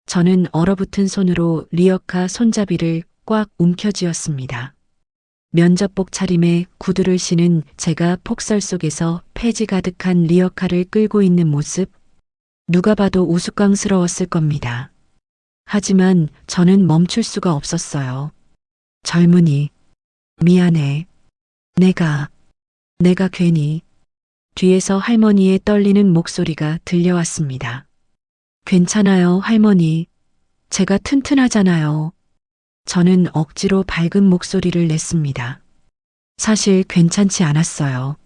저는 얼어붙은 손으로 리어카 손잡이를 꽉 움켜쥐었습니다. 면접복 차림에 구두를 신은 제가 폭설 속에서 폐지 가득한 리어카를 끌고 있는 모습, 누가 봐도 우스꽝스러웠을 겁니다. 하지만 저는 멈출 수가 없었어요. 젊은이, 미안해. 내가 괜히. 뒤에서 할머니의 떨리는 목소리가 들려왔습니다. 괜찮아요, 할머니. 제가 튼튼하잖아요. 저는 억지로 밝은 목소리를 냈습니다. 사실 괜찮지 않았어요.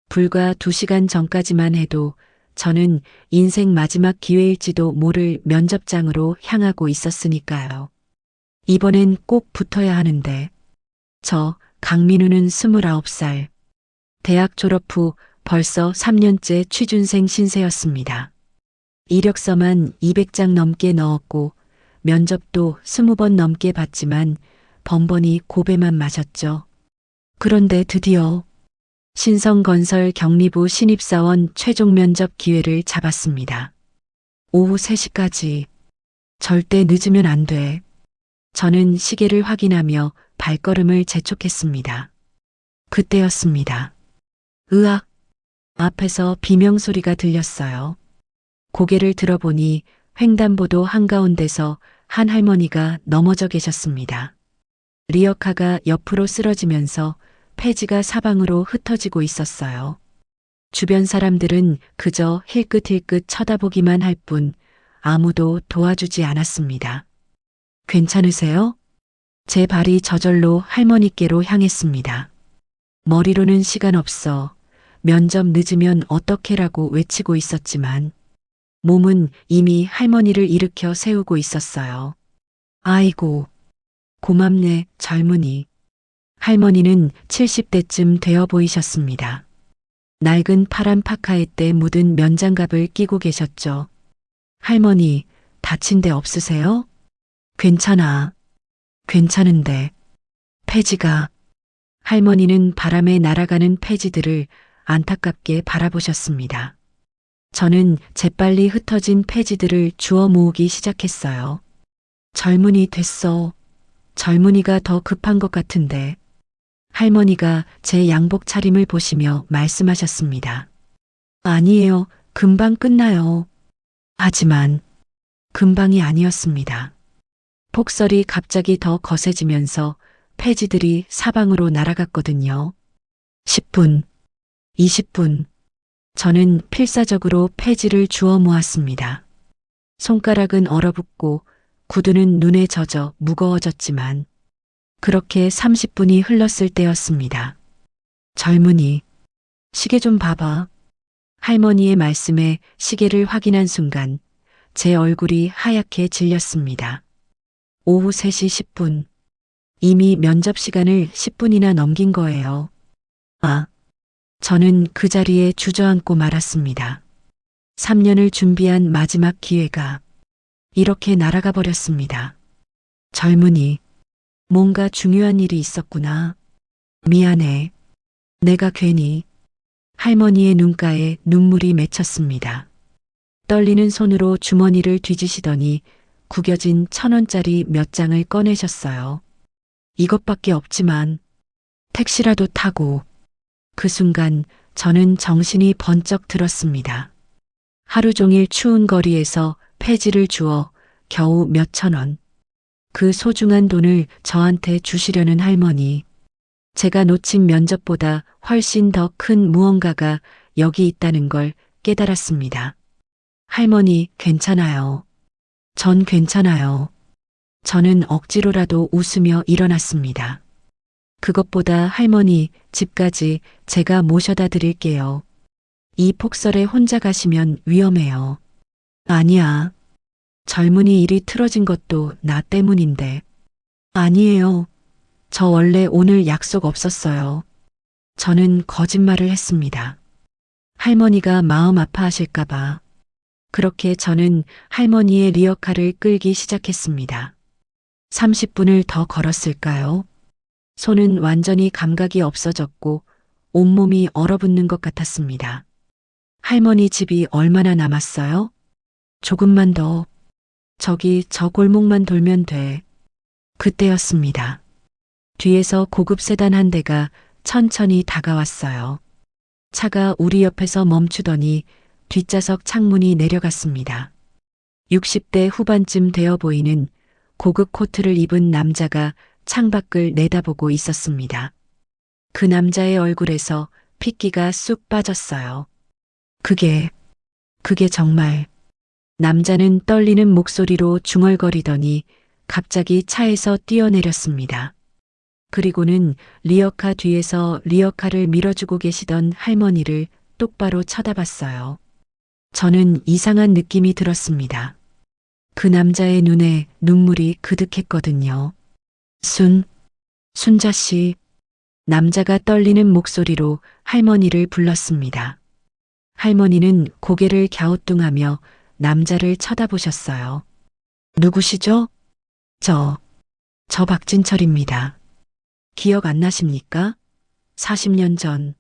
불과 2시간 전까지만 해도 저는 인생 마지막 기회일지도 모를 면접장으로 향하고 있었으니까요. 이번엔 꼭 붙어야 하는데. 저 강민우는 29살. 대학 졸업 후 벌써 3년째 취준생 신세였습니다. 이력서만 200장 넘게 넣었고 면접도 20번 넘게 봤지만 번번이 고배만 맞았죠. 그런데 드디어 신성건설 경리부 신입사원 최종 면접 기회를 잡았습니다. 오후 3시까지. 절대 늦으면 안 돼. 저는 시계를 확인하며 발걸음을 재촉했습니다. 그때였습니다. 으악! 앞에서 비명소리가 들렸어요. 고개를 들어보니 횡단보도 한가운데서 한 할머니가 넘어져 계셨습니다. 리어카가 옆으로 쓰러지면서 폐지가 사방으로 흩어지고 있었어요. 주변 사람들은 그저 힐끗힐끗 쳐다보기만 할 뿐 아무도 도와주지 않았습니다. 괜찮으세요? 제 발이 저절로 할머니께로 향했습니다. 머리로는 시간 없어. 면접 늦으면 어떡해라고 외치고 있었지만 몸은 이미 할머니를 일으켜 세우고 있었어요. 아이고, 고맙네, 젊은이. 할머니는 70대쯤 되어 보이셨습니다. 낡은 파란 파카에 때 묻은 면장갑을 끼고 계셨죠. 할머니, 다친 데 없으세요? 괜찮아. 괜찮은데. 폐지가. 할머니는 바람에 날아가는 폐지들을 안타깝게 바라보셨습니다. 저는 재빨리 흩어진 폐지들을 주워 모으기 시작했어요. 젊은이 됐어. 젊은이가 더 급한 것 같은데. 할머니가 제 양복 차림을 보시며 말씀하셨습니다. 아니에요. 금방 끝나요. 하지만 금방이 아니었습니다. 폭설이 갑자기 더 거세지면서 폐지들이 사방으로 날아갔거든요. 10분, 20분. 저는 필사적으로 폐지를 주워 모았습니다. 손가락은 얼어붙고 구두는 눈에 젖어 무거워졌지만 그렇게 30분이 흘렀을 때였습니다. 젊은이, 시계 좀 봐봐. 할머니의 말씀에 시계를 확인한 순간 제 얼굴이 하얗게 질렸습니다. 오후 3시 10분. 이미 면접 시간을 10분이나 넘긴 거예요. 저는 그 자리에 주저앉고 말았습니다. 3년을 준비한 마지막 기회가 이렇게 날아가 버렸습니다. 젊은이, 뭔가 중요한 일이 있었구나. 미안해. 내가 괜히. 할머니의 눈가에 눈물이 맺혔습니다. 떨리는 손으로 주머니를 뒤지시더니 구겨진 1,000원짜리 몇 장을 꺼내셨어요. 이것밖에 없지만 택시라도 타고. 그 순간 저는 정신이 번쩍 들었습니다. 하루 종일 추운 거리에서 폐지를 주워 겨우 몇천 원. 그 소중한 돈을 저한테 주시려는 할머니. 제가 놓친 면접보다 훨씬 더 큰 무언가가 여기 있다는 걸 깨달았습니다. 할머니, 괜찮아요. 전 괜찮아요. 저는 억지로라도 웃으며 일어났습니다. 그것보다 할머니, 집까지 제가 모셔다 드릴게요. 이 폭설에 혼자 가시면 위험해요. 아니야. 젊은이 일이 틀어진 것도 나 때문인데. 아니에요. 저 원래 오늘 약속 없었어요. 저는 거짓말을 했습니다. 할머니가 마음 아파하실까봐. 그렇게 저는 할머니의 리어카를 끌기 시작했습니다. 30분을 더 걸었을까요? 손은 완전히 감각이 없어졌고 온몸이 얼어붙는 것 같았습니다. 할머니 집이 얼마나 남았어요? 조금만 더. 저기 저 골목만 돌면 돼. 그때였습니다. 뒤에서 고급 세단 한 대가 천천히 다가왔어요. 차가 우리 옆에서 멈추더니 뒷좌석 창문이 내려갔습니다. 60대 후반쯤 되어 보이는 고급 코트를 입은 남자가 창밖을 내다보고 있었습니다. 그 남자의 얼굴에서 핏기가 쑥 빠졌어요. 그게 정말. 남자는 떨리는 목소리로 중얼거리더니 갑자기 차에서 뛰어내렸습니다. 그리고는 리어카 뒤에서 리어카를 밀어주고 계시던 할머니를 똑바로 쳐다봤어요. 저는 이상한 느낌이 들었습니다. 그 남자의 눈에 눈물이 그득했거든요. 순자 씨. 남자가 떨리는 목소리로 할머니를 불렀습니다. 할머니는 고개를 갸우뚱하며 남자를 쳐다보셨어요. 누구시죠? 저 박진철입니다. 기억 안 나십니까? 40년 전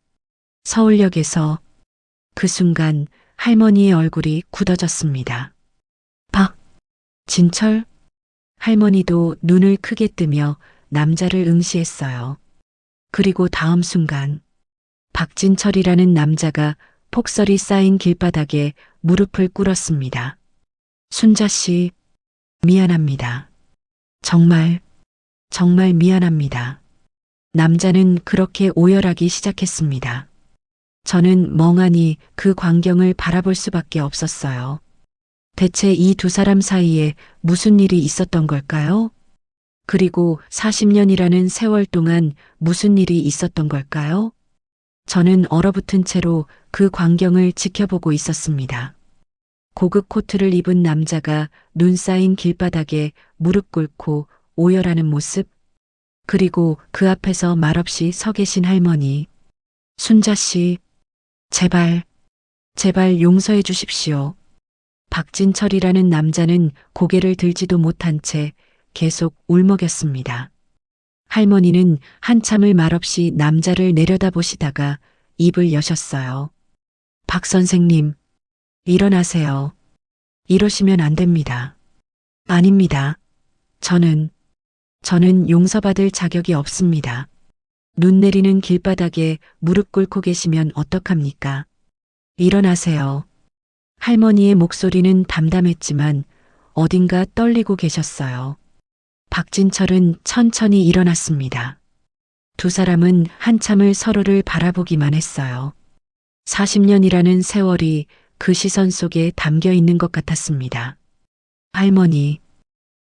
서울역에서. 그 순간 할머니의 얼굴이 굳어졌습니다. 진철? 할머니도 눈을 크게 뜨며 남자를 응시했어요. 그리고 다음 순간 박진철이라는 남자가 폭설이 쌓인 길바닥에 무릎을 꿇었습니다. 순자 씨, 미안합니다. 정말 미안합니다. 남자는 그렇게 오열하기 시작했습니다. 저는 멍하니 그 광경을 바라볼 수밖에 없었어요. 대체 이 두 사람 사이에 무슨 일이 있었던 걸까요? 그리고 40년이라는 세월 동안 무슨 일이 있었던 걸까요? 저는 얼어붙은 채로 그 광경을 지켜보고 있었습니다. 고급 코트를 입은 남자가 눈 쌓인 길바닥에 무릎 꿇고 오열하는 모습, 그리고 그 앞에서 말없이 서 계신 할머니. 순자 씨, 제발 용서해 주십시오. 박진철이라는 남자는 고개를 들지도 못한 채 계속 울먹였습니다. 할머니는 한참을 말없이 남자를 내려다보시다가 입을 여셨어요. 박 선생님, 일어나세요. 이러시면 안 됩니다. 아닙니다. 저는 용서받을 자격이 없습니다. 눈 내리는 길바닥에 무릎 꿇고 계시면 어떡합니까? 일어나세요. 할머니의 목소리는 담담했지만 어딘가 떨리고 계셨어요. 박진철은 천천히 일어났습니다. 두 사람은 한참을 서로를 바라보기만 했어요. 40년이라는 세월이 그 시선 속에 담겨 있는 것 같았습니다. 할머니,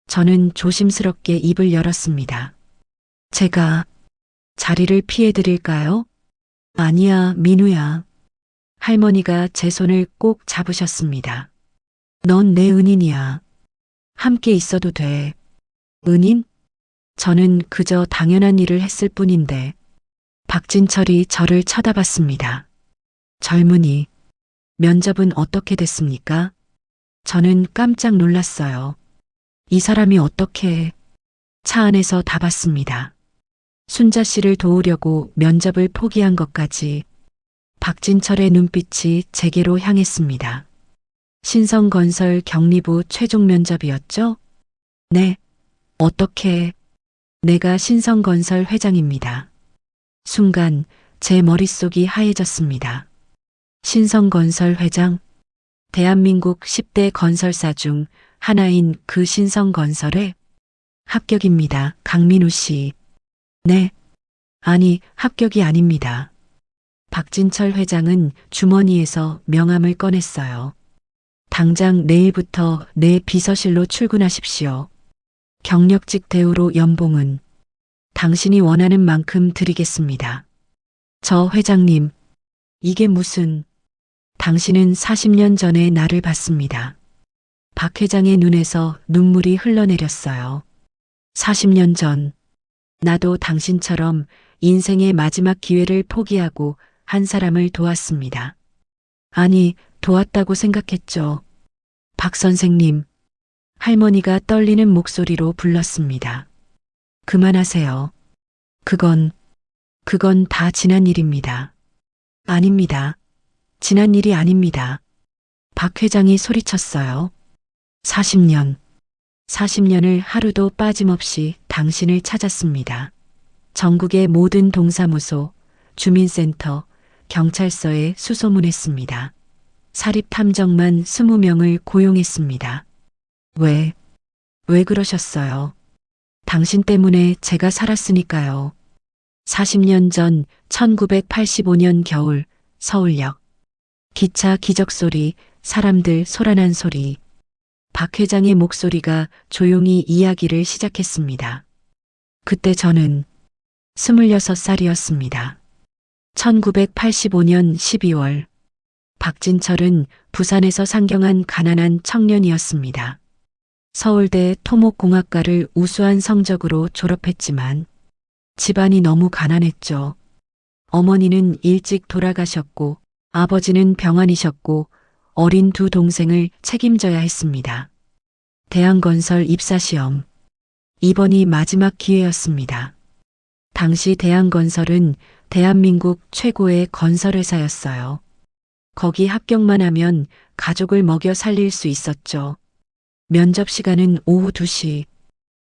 저는 조심스럽게 입을 열었습니다. 제가 자리를 피해 드릴까요? 아니야, 민우야. 할머니가 제 손을 꼭 잡으셨습니다. 넌 내 은인이야. 함께 있어도 돼. 은인? 저는 그저 당연한 일을 했을 뿐인데. 박진철이 저를 쳐다봤습니다. 젊은이, 면접은 어떻게 됐습니까? 저는 깜짝 놀랐어요. 이 사람이 어떻게... 차 안에서 다 봤습니다. 순자 씨를 도우려고 면접을 포기한 것까지. 박진철의 눈빛이 제게로 향했습니다. 신성건설 경리부 최종 면접이었죠? 네. 어떻게... 내가 신성건설 회장입니다. 순간 제 머릿속이 하얘졌습니다. 신성건설 회장? 대한민국 10대 건설사 중 하나인 그 신성건설에? 합격입니다. 강민우 씨. 네. 아니, 합격이 아닙니다. 박진철 회장은 주머니에서 명함을 꺼냈어요. 당장 내일부터 내 비서실로 출근하십시오. 경력직 대우로 연봉은 당신이 원하는 만큼 드리겠습니다. 저 회장님, 이게 무슨... 당신은 40년 전에 나를 봤습니다. 박 회장의 눈에서 눈물이 흘러내렸어요. 40년 전, 나도 당신처럼 인생의 마지막 기회를 포기하고 한 사람을 도왔습니다. 아니, 도왔다고 생각했죠. 박 선생님, 할머니가 떨리는 목소리로 불렀습니다. 그만하세요. 그건 다 지난 일입니다. 아닙니다. 지난 일이 아닙니다. 박 회장이 소리쳤어요. 40년. 40년을 하루도 빠짐없이 당신을 찾았습니다. 전국의 모든 동사무소, 주민센터, 경찰서에 수소문했습니다. 사립탐정만 20명을 고용했습니다. 왜 그러셨어요? 당신 때문에 제가 살았으니까요. 40년 전 1985년 겨울 서울역. 기차 기적 소리, 사람들 소란한 소리. 박 회장의 목소리가 조용히 이야기를 시작했습니다. 그때 저는 26살이었습니다. 1985년 12월. 박진철은 부산에서 상경한 가난한 청년이었습니다. 서울대 토목공학과를 우수한 성적으로 졸업했지만 집안이 너무 가난했죠. 어머니는 일찍 돌아가셨고 아버지는 병환이셨고 어린 두 동생을 책임져야 했습니다. 대한건설 입사시험. 이번이 마지막 기회였습니다. 당시 대한건설은 대한민국 최고의 건설회사였어요. 거기 합격만 하면 가족을 먹여 살릴 수 있었죠. 면접 시간은 오후 2시.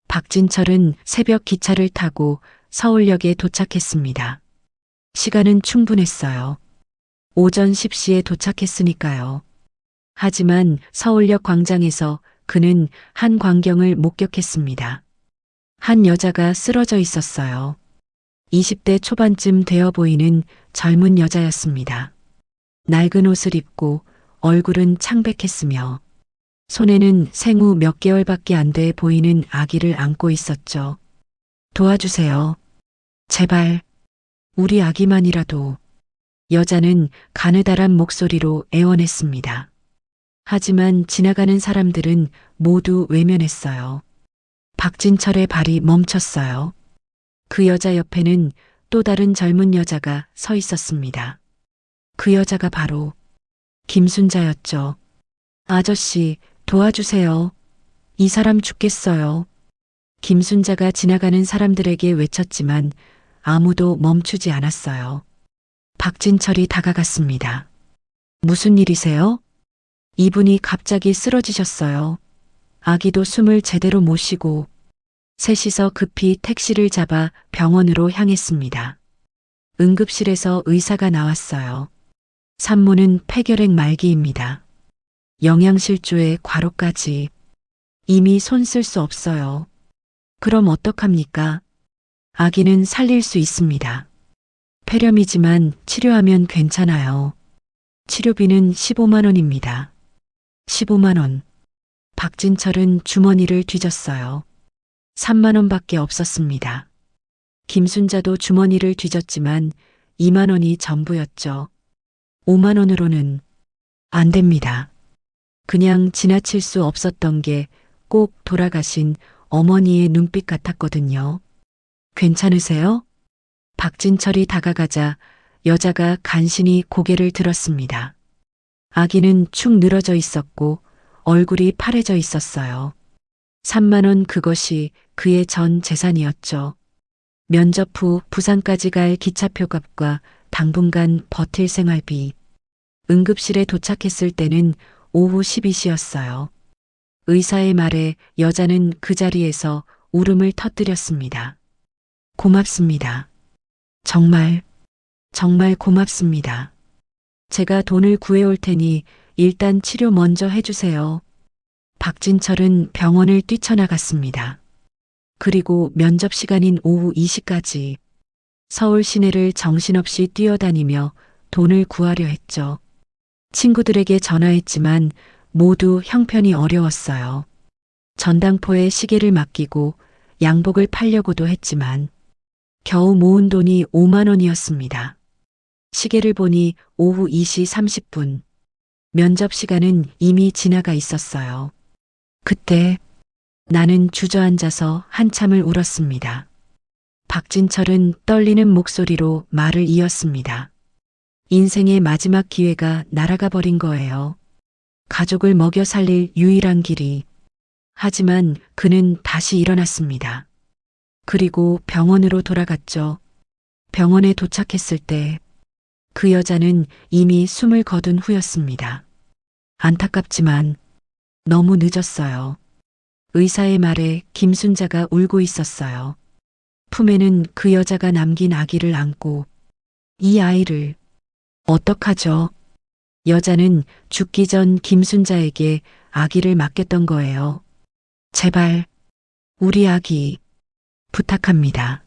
박진철은 새벽 기차를 타고 서울역에 도착했습니다. 시간은 충분했어요. 오전 10시에 도착했으니까요. 하지만 서울역 광장에서 그는 한 광경을 목격했습니다. 한 여자가 쓰러져 있었어요. 20대 초반쯤 되어 보이는 젊은 여자였습니다. 낡은 옷을 입고 얼굴은 창백했으며 손에는 생후 몇 개월밖에 안 돼 보이는 아기를 안고 있었죠. 도와주세요. 제발, 우리 아기만이라도. 여자는 가느다란 목소리로 애원했습니다. 하지만 지나가는 사람들은 모두 외면했어요. 박진철의 발이 멈췄어요. 그 여자 옆에는 또 다른 젊은 여자가 서 있었습니다. 그 여자가 바로 김순자였죠. 아저씨, 도와주세요. 이 사람 죽겠어요. 김순자가 지나가는 사람들에게 외쳤지만 아무도 멈추지 않았어요. 박진철이 다가갔습니다. 무슨 일이세요? 이분이 갑자기 쓰러지셨어요. 아기도 숨을 제대로 못 쉬고 셋이서 급히 택시를 잡아 병원으로 향했습니다. 응급실에서 의사가 나왔어요. 산모는 폐결핵 말기입니다. 영양실조에 과로까지. 이미 손 쓸 수 없어요. 그럼 어떡합니까? 아기는 살릴 수 있습니다. 폐렴이지만 치료하면 괜찮아요. 치료비는 15만 원입니다. 15만 원. 박진철은 주머니를 뒤졌어요. 3만 원밖에 없었습니다. 김순자도 주머니를 뒤졌지만 2만 원이 전부였죠. 5만 원으로는 안 됩니다. 그냥 지나칠 수 없었던 게 꼭 돌아가신 어머니의 눈빛 같았거든요. 괜찮으세요? 박진철이 다가가자 여자가 간신히 고개를 들었습니다. 아기는 축 늘어져 있었고 얼굴이 파래져 있었어요. 3만 원, 그것이 그의 전 재산이었죠. 면접 후 부산까지 갈 기차표 값과 당분간 버틸 생활비. 응급실에 도착했을 때는 오후 12시였어요. 의사의 말에 여자는 그 자리에서 울음을 터뜨렸습니다. 고맙습니다. 정말 고맙습니다. 제가 돈을 구해올 테니 일단 치료 먼저 해주세요. 박진철은 병원을 뛰쳐나갔습니다. 그리고 면접 시간인 오후 2시까지 서울 시내를 정신없이 뛰어다니며 돈을 구하려 했죠. 친구들에게 전화했지만 모두 형편이 어려웠어요. 전당포에 시계를 맡기고 양복을 팔려고도 했지만 겨우 모은 돈이 5만 원이었습니다. 시계를 보니 오후 2시 30분. 면접 시간은 이미 지나가 있었어요. 그때 나는 주저앉아서 한참을 울었습니다. 박진철은 떨리는 목소리로 말을 이었습니다. 인생의 마지막 기회가 날아가 버린 거예요. 가족을 먹여 살릴 유일한 길이. 하지만 그는 다시 일어났습니다. 그리고 병원으로 돌아갔죠. 병원에 도착했을 때 그 여자는 이미 숨을 거둔 후였습니다. 안타깝지만 너무 늦었어요. 의사의 말에 김순자가 울고 있었어요. 품에는 그 여자가 남긴 아기를 안고 이 아이를 어떡하죠? 여자는 죽기 전 김순자에게 아기를 맡겼던 거예요. 제발 우리 아기 부탁합니다.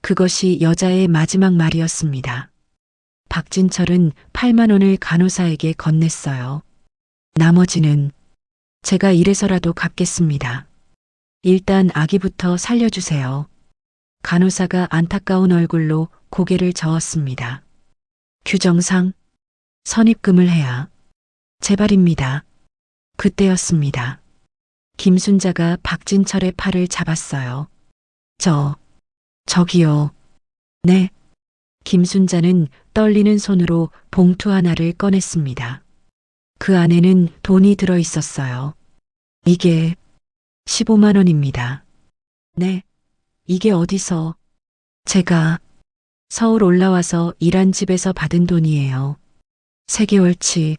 그것이 여자의 마지막 말이었습니다. 박진철은 8만 원을 간호사에게 건넸어요. 나머지는 제가 이래서라도 갚겠습니다. 일단 아기부터 살려주세요. 간호사가 안타까운 얼굴로 고개를 저었습니다. 규정상 선입금을 해야 제발입니다. 그때였습니다. 김순자가 박진철의 팔을 잡았어요. 저기요. 네. 김순자는 떨리는 손으로 봉투 하나를 꺼냈습니다. 그 안에는 돈이 들어 있었어요. 이게 15만 원입니다. 네. 이게 어디서? 제가 서울 올라와서 일한 집에서 받은 돈이에요. 3개월치.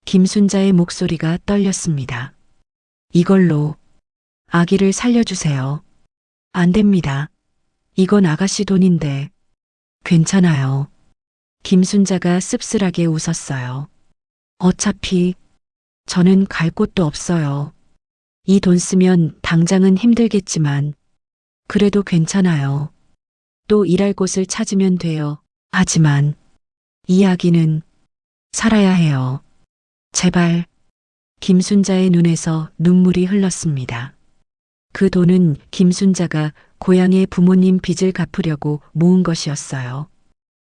김순자의 목소리가 떨렸습니다. 이걸로 아기를 살려주세요. 안 됩니다. 이건 아가씨 돈인데. 괜찮아요. 김순자가 씁쓸하게 웃었어요. 어차피 저는 갈 곳도 없어요. 이 돈 쓰면 당장은 힘들겠지만 그래도 괜찮아요. 또 일할 곳을 찾으면 돼요. 하지만 이 아기는 살아야 해요. 제발. 김순자의 눈에서 눈물이 흘렀습니다. 그 돈은 김순자가 고향의 부모님 빚을 갚으려고 모은 것이었어요.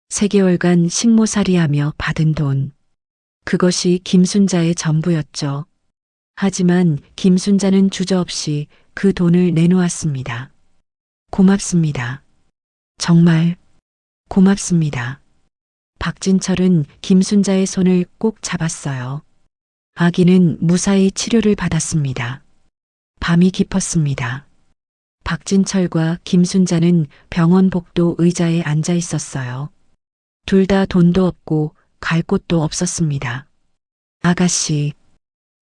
3개월간 식모살이하며 받은 돈. 그것이 김순자의 전부였죠. 하지만 김순자는 주저없이 그 돈을 내놓았습니다. 고맙습니다. 정말 고맙습니다. 박진철은 김순자의 손을 꼭 잡았어요. 아기는 무사히 치료를 받았습니다. 밤이 깊었습니다. 박진철과 김순자는 병원 복도 의자에 앉아 있었어요. 둘 다 돈도 없고 갈 곳도 없었습니다. 아가씨,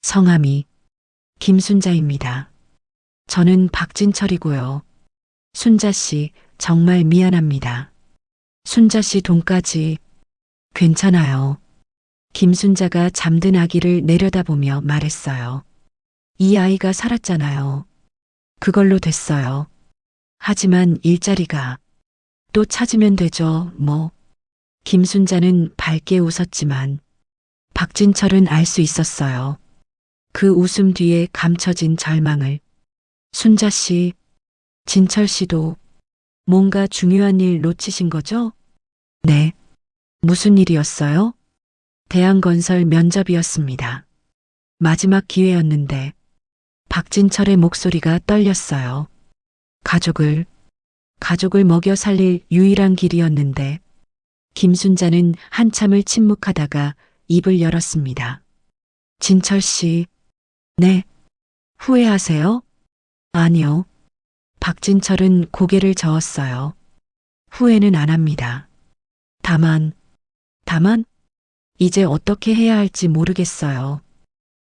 성함이 김순자입니다. 저는 박진철이고요. 순자씨, 정말 미안합니다. 순자씨 돈까지 괜찮아요. 김순자가 잠든 아기를 내려다보며 말했어요. 이 아이가 살았잖아요. 그걸로 됐어요. 하지만 일자리가 또 찾으면 되죠, 뭐. 김순자는 밝게 웃었지만 박진철은 알 수 있었어요. 그 웃음 뒤에 감춰진 절망을. 순자 씨, 진철 씨도 뭔가 중요한 일 놓치신 거죠? 네. 무슨 일이었어요? 대한건설 면접이었습니다. 마지막 기회였는데 박진철의 목소리가 떨렸어요. 가족을 먹여 살릴 유일한 길이었는데 김순자는 한참을 침묵하다가 입을 열었습니다. 진철 씨, 네. 후회하세요? 아니요. 박진철은 고개를 저었어요. 후회는 안 합니다. 다만, 이제 어떻게 해야 할지 모르겠어요.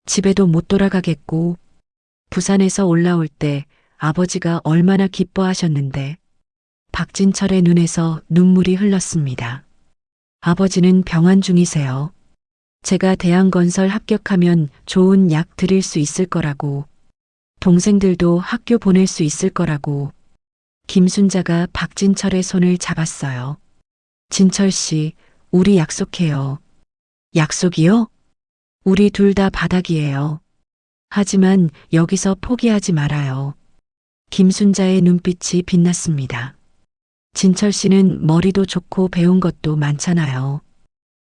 집에도 못 돌아가겠고, 부산에서 올라올 때 아버지가 얼마나 기뻐하셨는데, 박진철의 눈에서 눈물이 흘렀습니다. 아버지는 병환 중이세요. 제가 대한건설 합격하면 좋은 약 드릴 수 있을 거라고, 동생들도 학교 보낼 수 있을 거라고. 김순자가 박진철의 손을 잡았어요. 진철 씨, 우리 약속해요. 약속이요? 우리 둘 다 바닥이에요. 하지만 여기서 포기하지 말아요. 김순자의 눈빛이 빛났습니다. 진철 씨는 머리도 좋고 배운 것도 많잖아요.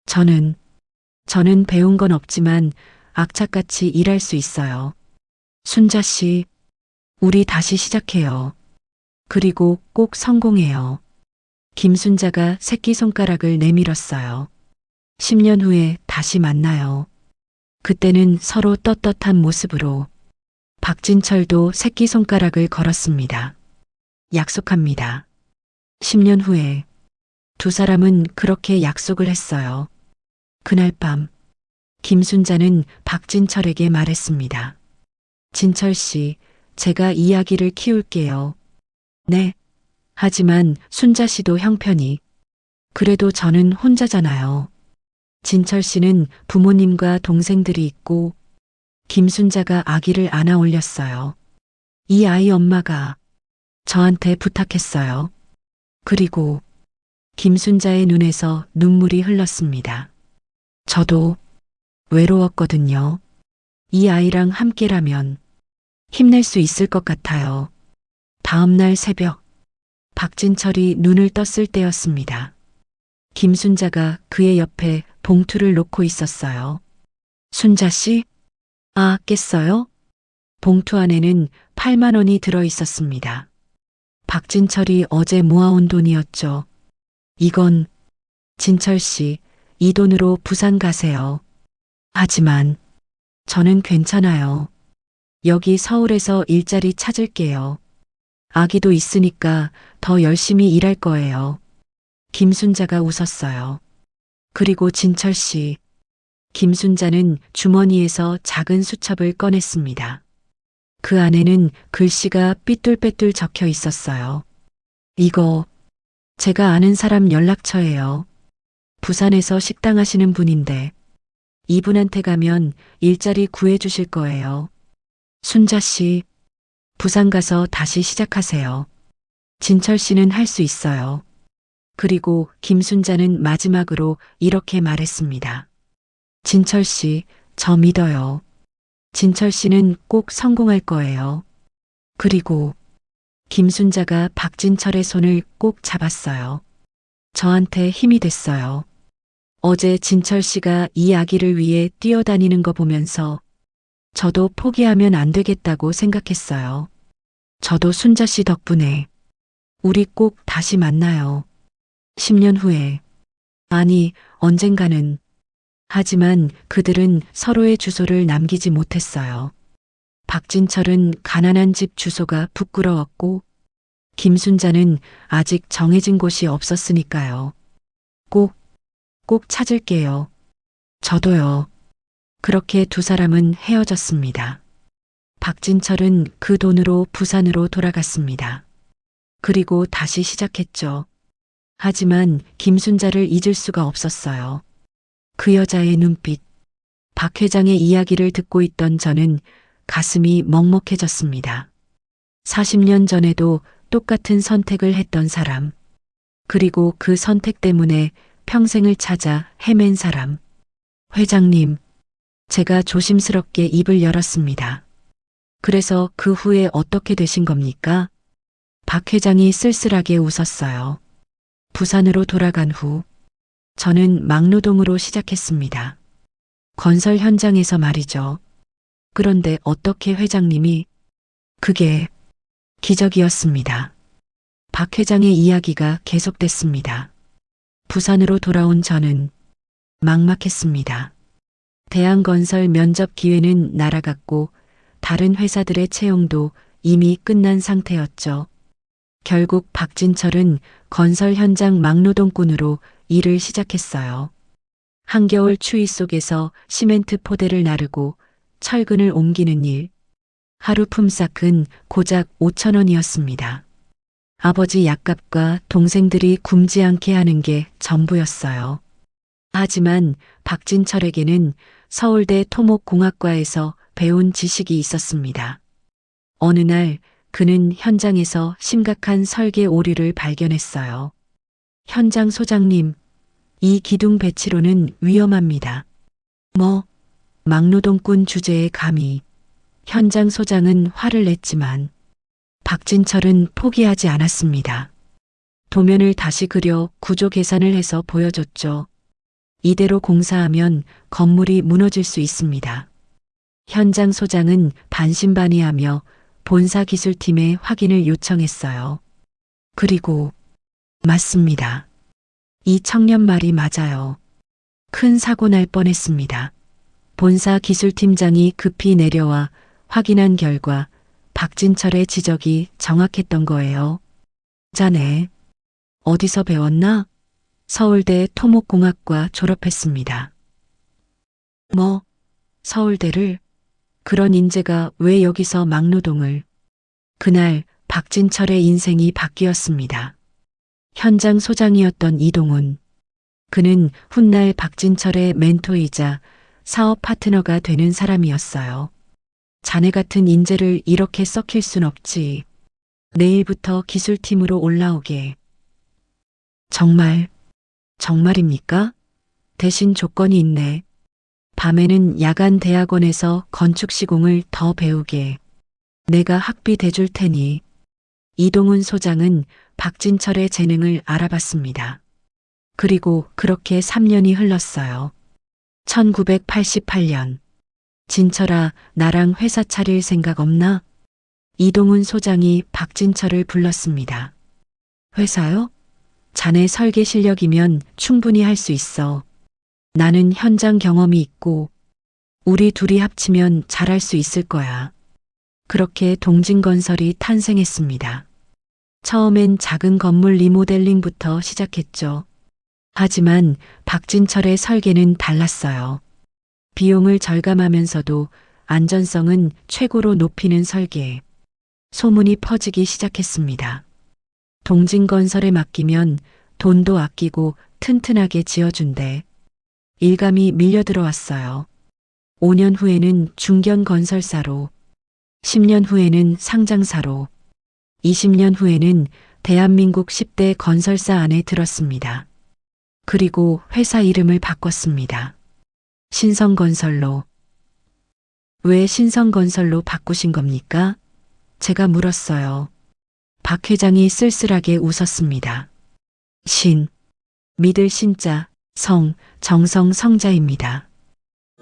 저는 배운 건 없지만 악착같이 일할 수 있어요. 순자 씨, 우리 다시 시작해요. 그리고 꼭 성공해요. 김순자가 새끼손가락을 내밀었어요. 10년 후에 다시 만나요. 그때는 서로 떳떳한 모습으로. 박진철도 새끼손가락을 걸었습니다. 약속합니다. 10년 후에. 두 사람은 그렇게 약속을 했어요. 그날 밤 김순자는 박진철에게 말했습니다. 진철 씨, 제가 이야기를 키울게요. 네. 하지만 순자 씨도 형편이. 그래도 저는 혼자잖아요. 진철 씨는 부모님과 동생들이 있고 김순자가 아기를 안아 올렸어요. 이 아이 엄마가 저한테 부탁했어요. 그리고 김순자의 눈에서 눈물이 흘렀습니다. 저도 외로웠거든요. 이 아이랑 함께라면 힘낼 수 있을 것 같아요. 다음 날 새벽, 박진철이 눈을 떴을 때였습니다. 김순자가 그의 옆에 봉투를 놓고 있었어요. 순자 씨? 아, 깼어요? 봉투 안에는 8만 원이 들어 있었습니다. 박진철이 어제 모아온 돈이었죠. 이건 진철 씨, 이 돈으로 부산 가세요. 하지만 저는 괜찮아요. 여기 서울에서 일자리 찾을게요. 아기도 있으니까 더 열심히 일할 거예요. 김순자가 웃었어요. 그리고 진철 씨. 김순자는 주머니에서 작은 수첩을 꺼냈습니다. 그 안에는 글씨가 삐뚤빼뚤 적혀 있었어요. 이거 제가 아는 사람 연락처예요. 부산에서 식당 하시는 분인데 이분한테 가면 일자리 구해주실 거예요. 순자 씨, 부산 가서 다시 시작하세요. 진철 씨는 할 수 있어요. 그리고 김순자는 마지막으로 이렇게 말했습니다. 진철 씨, 저 믿어요. 진철 씨는 꼭 성공할 거예요. 그리고 김순자가 박진철의 손을 꼭 잡았어요. 저한테 힘이 됐어요. 어제 진철 씨가 이 아기를 위해 뛰어다니는 거 보면서 저도 포기하면 안 되겠다고 생각했어요. 저도 순자 씨 덕분에 우리 꼭 다시 만나요. 10년 후에. 아니, 언젠가는. 하지만 그들은 서로의 주소를 남기지 못했어요. 박진철은 가난한 집 주소가 부끄러웠고 김순자는 아직 정해진 곳이 없었으니까요. 꼭 찾을게요. 저도요. 그렇게 두 사람은 헤어졌습니다. 박진철은 그 돈으로 부산으로 돌아갔습니다. 그리고 다시 시작했죠. 하지만 김순자를 잊을 수가 없었어요. 그 여자의 눈빛, 박 회장의 이야기를 듣고 있던 저는 가슴이 먹먹해졌습니다. 40년 전에도 똑같은 선택을 했던 사람, 그리고 그 선택 때문에 평생을 찾아 헤맨 사람. 회장님, 제가 조심스럽게 입을 열었습니다. 그래서 그 후에 어떻게 되신 겁니까? 박 회장이 쓸쓸하게 웃었어요. 부산으로 돌아간 후 저는 막노동으로 시작했습니다. 건설 현장에서 말이죠. 그런데 어떻게 회장님이? 그게 기적이었습니다. 박 회장의 이야기가 계속됐습니다. 부산으로 돌아온 저는 막막했습니다. 대한건설 면접 기회는 날아갔고 다른 회사들의 채용도 이미 끝난 상태였죠. 결국 박진철은 건설 현장 막노동꾼으로 일을 시작했어요. 한겨울 추위 속에서 시멘트 포대를 나르고 철근을 옮기는 일. 하루 품삯은 고작 5천 원이었습니다. 아버지 약값과 동생들이 굶지 않게 하는 게 전부였어요. 하지만 박진철에게는 서울대 토목공학과에서 배운 지식이 있었습니다. 어느 날 그는 현장에서 심각한 설계 오류를 발견했어요. 현장 소장님, 이 기둥 배치로는 위험합니다. 막노동꾼 주제에 감히. 현장 소장은 화를 냈지만 박진철은 포기하지 않았습니다. 도면을 다시 그려 구조 계산을 해서 보여줬죠. 이대로 공사하면 건물이 무너질 수 있습니다. 현장 소장은 반신반의하며 본사 기술팀에 확인을 요청했어요. 그리고 맞습니다. 이 청년 말이 맞아요. 큰 사고 날 뻔했습니다. 본사 기술팀장이 급히 내려와 확인한 결과 박진철의 지적이 정확했던 거예요. 자네, 어디서 배웠나? 서울대 토목공학과 졸업했습니다. 서울대를? 그런 인재가 왜 여기서 막노동을? 그날 박진철의 인생이 바뀌었습니다. 현장 소장이었던 이동훈. 그는 훗날 박진철의 멘토이자 사업 파트너가 되는 사람이었어요. 자네 같은 인재를 이렇게 썩힐 순 없지. 내일부터 기술팀으로 올라오게. 정말입니까? 대신 조건이 있네. 밤에는 야간 대학원에서 건축 시공을 더 배우게. 내가 학비 대줄 테니. 이동훈 소장은 박진철의 재능을 알아봤습니다. 그리고 그렇게 3년이 흘렀어요. 1988년. 진철아, 나랑 회사 차릴 생각 없나? 이동훈 소장이 박진철을 불렀습니다. 회사요? 자네 설계 실력이면 충분히 할 수 있어. 나는 현장 경험이 있고 우리 둘이 합치면 잘할 수 있을 거야. 그렇게 동진건설이 탄생했습니다. 처음엔 작은 건물 리모델링부터 시작했죠. 하지만 박진철의 설계는 달랐어요. 비용을 절감하면서도 안전성은 최고로 높이는 설계. 소문이 퍼지기 시작했습니다. 동진건설에 맡기면 돈도 아끼고 튼튼하게 지어준대. 일감이 밀려들어왔어요. 5년 후에는 중견건설사로, 10년 후에는 상장사로, 20년 후에는 대한민국 10대 건설사 안에 들었습니다. 그리고 회사 이름을 바꿨습니다. 신성건설로. 왜 신성건설로 바꾸신 겁니까? 제가 물었어요. 박 회장이 쓸쓸하게 웃었습니다. 믿을 신자, 정성 성자입니다.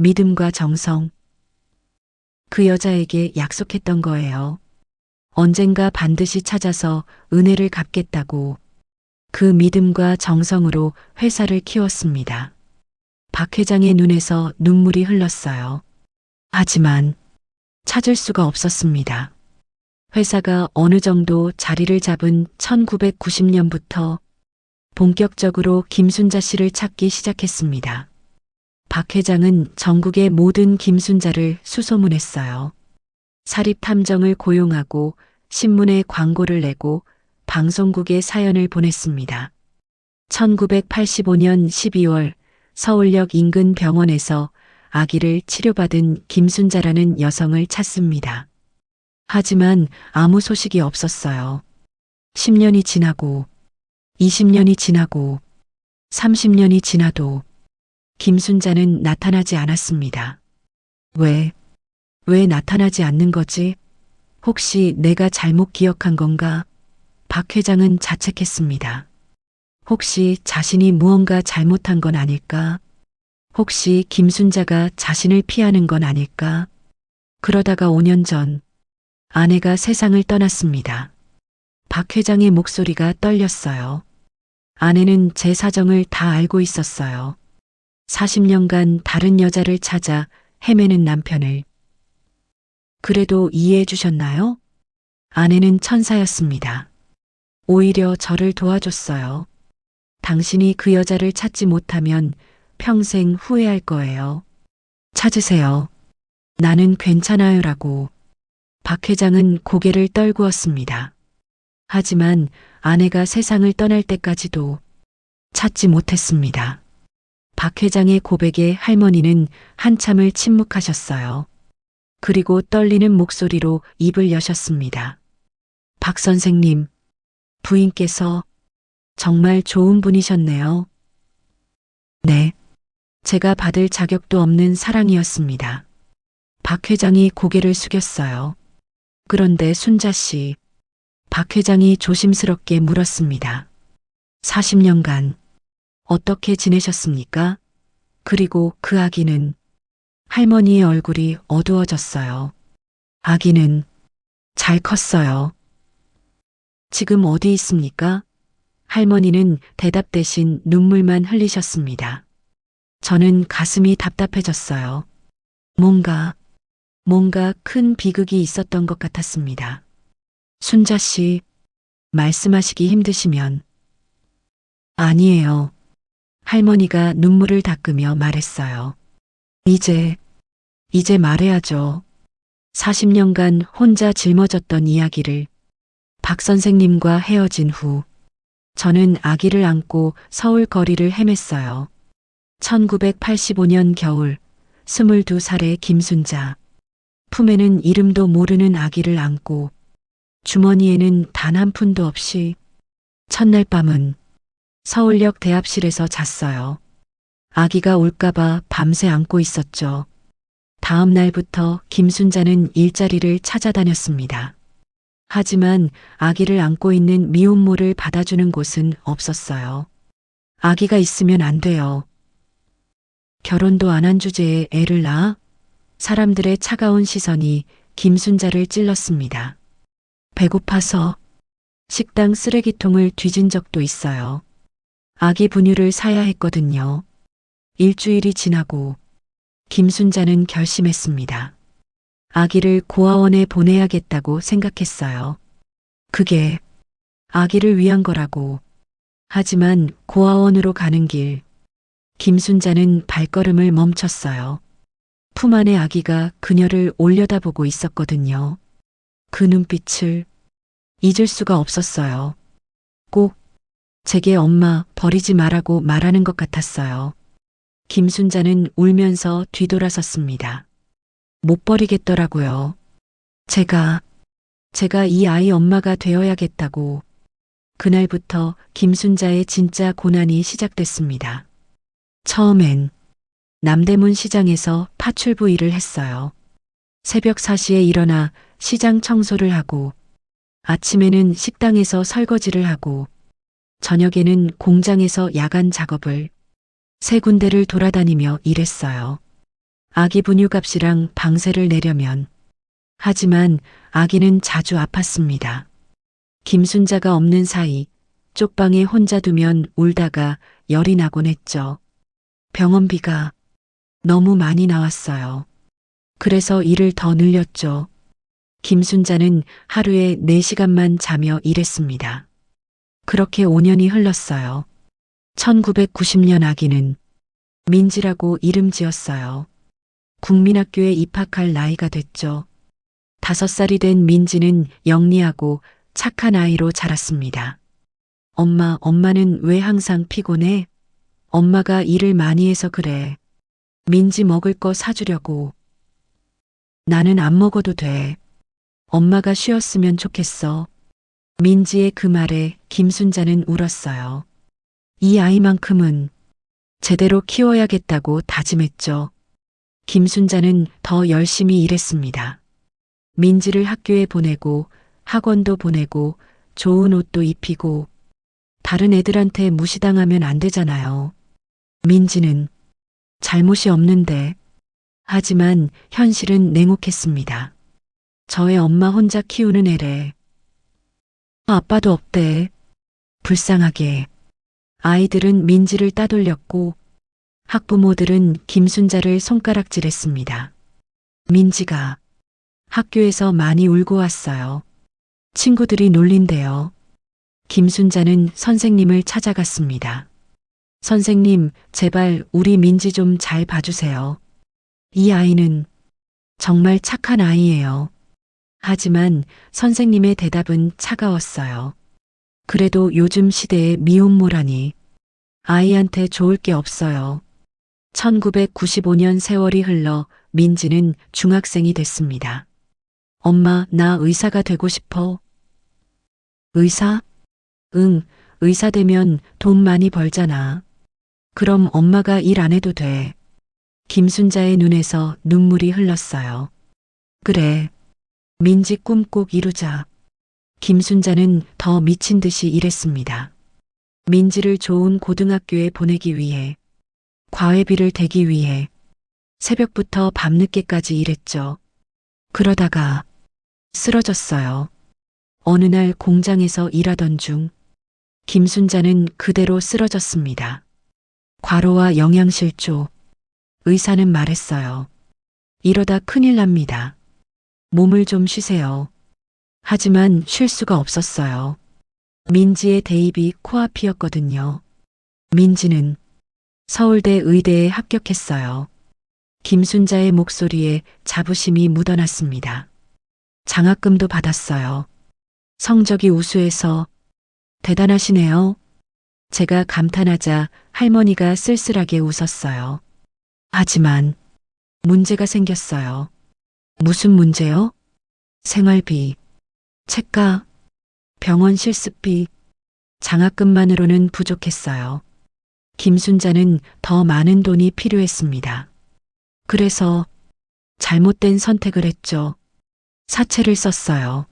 믿음과 정성. 그 여자에게 약속했던 거예요. 언젠가 반드시 찾아서 은혜를 갚겠다고. 그 믿음과 정성으로 회사를 키웠습니다. 박 회장의 눈에서 눈물이 흘렀어요. 하지만 찾을 수가 없었습니다. 회사가 어느 정도 자리를 잡은 1990년부터 본격적으로 김순자 씨를 찾기 시작했습니다. 박 회장은 전국의 모든 김순자를 수소문했어요. 사립탐정을 고용하고 신문에 광고를 내고 방송국에 사연을 보냈습니다. 1985년 12월 서울역 인근 병원에서 아기를 치료받은 김순자라는 여성을 찾습니다. 하지만 아무 소식이 없었어요. 10년이 지나고 20년이 지나고 30년이 지나도 김순자는 나타나지 않았습니다. 왜 나타나지 않는 거지? 혹시 내가 잘못 기억한 건가? 박 회장은 자책했습니다. 혹시 자신이 무언가 잘못한 건 아닐까? 혹시 김순자가 자신을 피하는 건 아닐까? 그러다가 5년 전 아내가 세상을 떠났습니다. 박 회장의 목소리가 떨렸어요. 아내는 제 사정을 다 알고 있었어요. 40년간 다른 여자를 찾아 헤매는 남편을. 그래도 이해해 주셨나요? 아내는 천사였습니다. 오히려 저를 도와줬어요. 당신이 그 여자를 찾지 못하면 평생 후회할 거예요. 찾으세요. 나는 괜찮아요라고. 박 회장은 고개를 떨구었습니다. 하지만 아내가 세상을 떠날 때까지도 찾지 못했습니다. 박 회장의 고백에 할머니는 한참을 침묵하셨어요. 그리고 떨리는 목소리로 입을 여셨습니다. 박 선생님, 부인께서 정말 좋은 분이셨네요. 네. 제가 받을 자격도 없는 사랑이었습니다. 박 회장이 고개를 숙였어요. 그런데 순자 씨, 박 회장이 조심스럽게 물었습니다. 40년간 어떻게 지내셨습니까? 그리고 그 아기는. 할머니의 얼굴이 어두워졌어요. 아기는 잘 컸어요. 지금 어디 있습니까? 할머니는 대답 대신 눈물만 흘리셨습니다. 저는 가슴이 답답해졌어요. 뭔가 큰 비극이 있었던 것 같았습니다. 순자 씨, 말씀하시기 힘드시면. 아니에요. 할머니가 눈물을 닦으며 말했어요. 이제 말해야죠. 40년간 혼자 짊어졌던 이야기를 박 선생님과 헤어진 후 저는 아기를 안고 서울 거리를 헤맸어요. 1985년 겨울 22살의 김순자. 품에는 이름도 모르는 아기를 안고 주머니에는 단 한 푼도 없이 첫날 밤은 서울역 대합실에서 잤어요. 아기가 올까봐 밤새 안고 있었죠. 다음 날부터 김순자는 일자리를 찾아다녔습니다. 하지만 아기를 안고 있는 미혼모를 받아주는 곳은 없었어요. 아기가 있으면 안 돼요. 결혼도 안 한 주제에 애를 낳아? 사람들의 차가운 시선이 김순자를 찔렀습니다. 배고파서 식당 쓰레기통을 뒤진 적도 있어요. 아기 분유를 사야 했거든요. 일주일이 지나고 김순자는 결심했습니다. 아기를 고아원에 보내야겠다고 생각했어요. 그게 아기를 위한 거라고. 하지만 고아원으로 가는 길, 김순자는 발걸음을 멈췄어요. 품 안의 아기가 그녀를 올려다보고 있었거든요. 그 눈빛을 잊을 수가 없었어요. 꼭 제게 엄마 버리지 말라고 말하는 것 같았어요. 김순자는 울면서 뒤돌아섰습니다. 못 버리겠더라고요. 제가 이 아이 엄마가 되어야겠다고. 그날부터 김순자의 진짜 고난이 시작됐습니다. 처음엔 남대문 시장에서 파출부 일을 했어요. 새벽 4시에 일어나 시장 청소를 하고, 아침에는 식당에서 설거지를 하고, 저녁에는 공장에서 야간 작업을, 세 군데를 돌아다니며 일했어요. 아기 분유값이랑 방세를 내려면. 하지만 아기는 자주 아팠습니다. 김순자가 없는 사이 쪽방에 혼자 두면 울다가 열이 나곤 했죠. 병원비가 너무 많이 나왔어요. 그래서 일을 더 늘렸죠. 김순자는 하루에 4시간만 자며 일했습니다. 그렇게 5년이 흘렀어요. 1990년 아기는 민지라고 이름 지었어요. 국민학교에 입학할 나이가 됐죠. 5살이 된 민지는 영리하고 착한 아이로 자랐습니다. 엄마는 왜 항상 피곤해? 엄마가 일을 많이 해서 그래. 민지 먹을 거 사주려고. 나는 안 먹어도 돼. 엄마가 쉬었으면 좋겠어. 민지의 그 말에 김순자는 울었어요. 이 아이만큼은 제대로 키워야겠다고 다짐했죠. 김순자는 더 열심히 일했습니다. 민지를 학교에 보내고 학원도 보내고 좋은 옷도 입히고 다른 애들한테 무시당하면 안 되잖아요. 민지는 잘못이 없는데. 하지만 현실은 냉혹했습니다. 저의 엄마 혼자 키우는 애래. 아빠도 없대. 불쌍하게. 아이들은 민지를 따돌렸고 학부모들은 김순자를 손가락질했습니다. 민지가 학교에서 많이 울고 왔어요. 친구들이 놀린대요. 김순자는 선생님을 찾아갔습니다. 선생님, 제발 우리 민지 좀 잘 봐주세요. 이 아이는 정말 착한 아이예요. 하지만 선생님의 대답은 차가웠어요. 그래도 요즘 시대에 미혼모라니. 아이한테 좋을 게 없어요. 1995년 세월이 흘러 민지는 중학생이 됐습니다. 엄마, 나 의사가 되고 싶어. 의사? 응, 의사 되면 돈 많이 벌잖아. 그럼 엄마가 일 안 해도 돼. 김순자의 눈에서 눈물이 흘렀어요. 그래. 민지 꿈 꼭 이루자. 김순자는 더 미친 듯이 일했습니다. 민지를 좋은 고등학교에 보내기 위해, 과외비를 대기 위해 새벽부터 밤늦게까지 일했죠. 그러다가 쓰러졌어요. 어느 날 공장에서 일하던 중 김순자는 그대로 쓰러졌습니다. 과로와 영양실조. 의사는 말했어요. 이러다 큰일 납니다. 몸을 좀 쉬세요. 하지만 쉴 수가 없었어요. 민지의 대입이 코앞이었거든요. 민지는 서울대 의대에 합격했어요. 김순자의 목소리에 자부심이 묻어났습니다. 장학금도 받았어요. 성적이 우수해서 대단하시네요. 제가 감탄하자 할머니가 쓸쓸하게 웃었어요. 하지만 문제가 생겼어요. 무슨 문제요? 생활비, 책가, 병원 실습비, 장학금만으로는 부족했어요. 김순자는 더 많은 돈이 필요했습니다. 그래서 잘못된 선택을 했죠. 사채를 썼어요.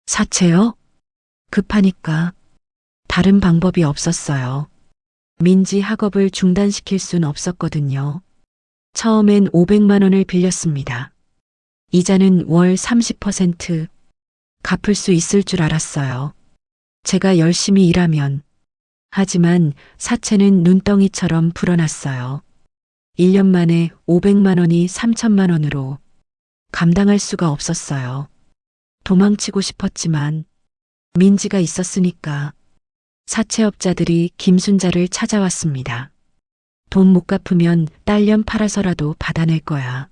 사채요? 급하니까. 다른 방법이 없었어요. 민지 학업을 중단시킬 순 없었거든요. 처음엔 500만 원을 빌렸습니다. 이자는 월 30% 갚을 수 있을 줄 알았어요. 제가 열심히 일하면. 하지만 사채는 눈덩이처럼 불어났어요. 1년 만에 500만 원이 3천만 원으로 감당할 수가 없었어요. 도망치고 싶었지만 민지가 있었으니까. 사채업자들이 김순자를 찾아왔습니다. 돈 못 갚으면 딸년 팔아서라도 받아낼 거야.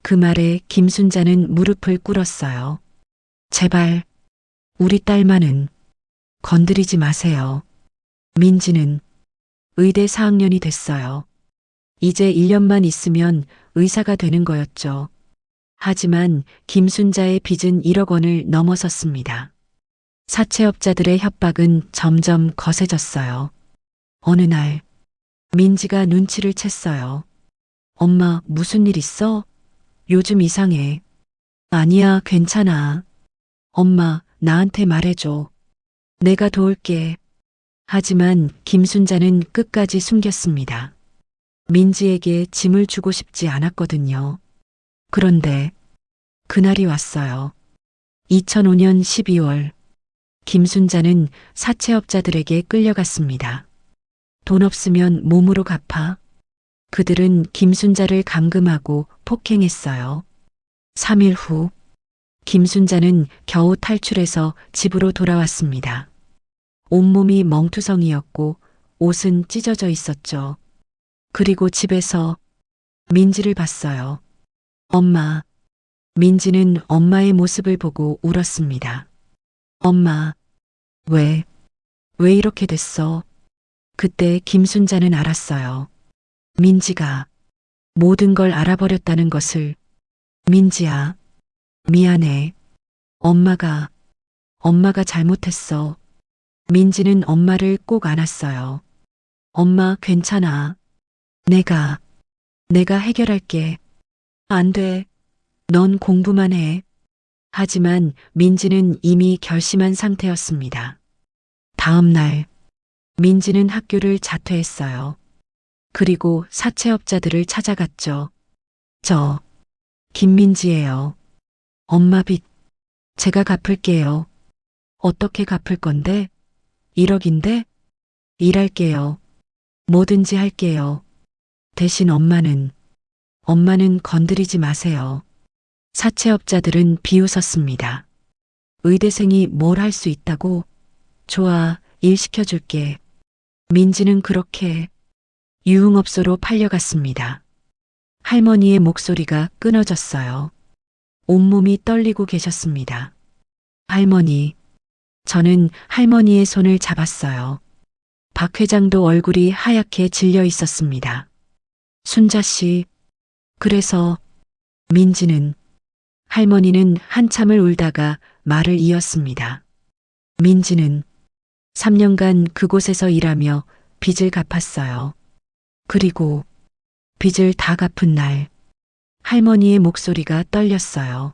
그 말에 김순자는 무릎을 꿇었어요. 제발 우리 딸만은 건드리지 마세요. 민지는 의대 4학년이 됐어요. 이제 1년만 있으면 의사가 되는 거였죠. 하지만 김순자의 빚은 1억 원을 넘어섰습니다. 사채업자들의 협박은 점점 거세졌어요. 어느 날 민지가 눈치를 챘어요. 엄마, 무슨 일 있어? 요즘 이상해. 아니야, 괜찮아. 엄마, 나한테 말해줘. 내가 도울게. 하지만 김순자는 끝까지 숨겼습니다. 민지에게 짐을 주고 싶지 않았거든요. 그런데 그날이 왔어요. 2005년 12월. 김순자는 사채업자들에게 끌려갔습니다. 돈 없으면 몸으로 갚아. 그들은 김순자를 감금하고 폭행했어요. 3일 후 김순자는 겨우 탈출해서 집으로 돌아왔습니다. 온몸이 멍투성이었고 옷은 찢어져 있었죠. 그리고 집에서 민지를 봤어요. 엄마. 민지는 엄마의 모습을 보고 울었습니다. 엄마, 왜 이렇게 됐어? 그때 김순자는 알았어요. 민지가 모든 걸 알아버렸다는 것을. 민지야, 미안해. 엄마가 잘못했어. 민지는 엄마를 꼭 안았어요. 엄마, 괜찮아. 내가 해결할게. 안 돼. 넌 공부만 해. 하지만 민지는 이미 결심한 상태였습니다. 다음 날 민지는 학교를 자퇴했어요. 그리고 사채업자들을 찾아갔죠. 저 김민지예요. 엄마 빚 제가 갚을게요. 어떻게 갚을 건데? 1억인데? 일할게요. 뭐든지 할게요. 대신 엄마는 건드리지 마세요. 사채업자들은 비웃었습니다. 의대생이 뭘 할 수 있다고? 좋아, 일 시켜줄게. 민지는 그렇게 유흥업소로 팔려갔습니다. 할머니의 목소리가 끊어졌어요. 온몸이 떨리고 계셨습니다. 할머니, 저는 할머니의 손을 잡았어요. 박 회장도 얼굴이 하얗게 질려 있었습니다. 순자 씨, 그래서 민지는 할머니는 한참을 울다가 말을 이었습니다. 민지는 3년간 그곳에서 일하며 빚을 갚았어요. 그리고 빚을 다 갚은 날 할머니의 목소리가 떨렸어요.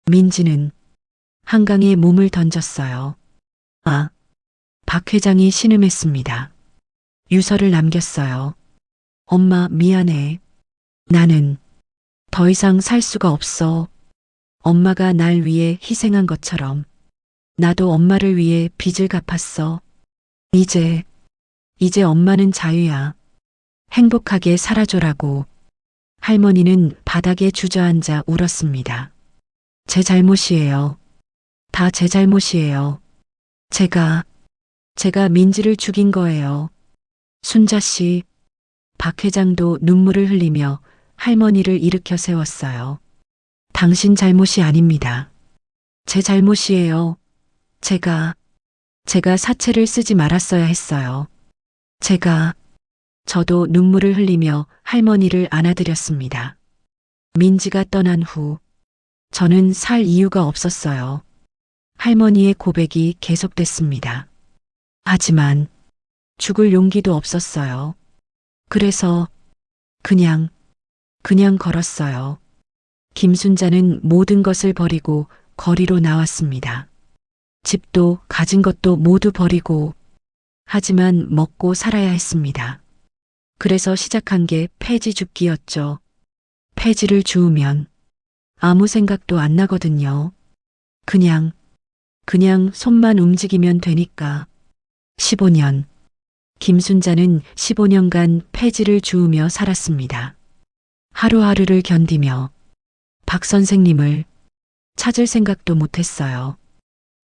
민지는 한강에 몸을 던졌어요. 아, 박 회장이 신음했습니다. 유서를 남겼어요. 엄마, 미안해. 나는 더 이상 살 수가 없어. 엄마가 날 위해 희생한 것처럼 나도 엄마를 위해 빚을 갚았어. 이제 엄마는 자유야. 행복하게 살아줘라고. 할머니는 바닥에 주저앉아 울었습니다. 제 잘못이에요. 다 제 잘못이에요. 제가 민지를 죽인 거예요. 순자 씨, 박 회장도 눈물을 흘리며 할머니를 일으켜 세웠어요. 당신 잘못이 아닙니다. 제 잘못이에요. 제가 사채를 쓰지 말았어야 했어요. 저도 눈물을 흘리며 할머니를 안아드렸습니다. 민지가 떠난 후 저는 살 이유가 없었어요. 할머니의 고백이 계속됐습니다. 하지만 죽을 용기도 없었어요. 그래서 그냥 걸었어요. 김순자는 모든 것을 버리고 거리로 나왔습니다. 집도 가진 것도 모두 버리고, 하지만 먹고 살아야 했습니다. 그래서 시작한 게 폐지 줍기였죠. 폐지를 주우면 아무 생각도 안 나거든요. 그냥 손만 움직이면 되니까. 15년. 김순자는 15년간 폐지를 주우며 살았습니다. 하루하루를 견디며 박 선생님을 찾을 생각도 못했어요.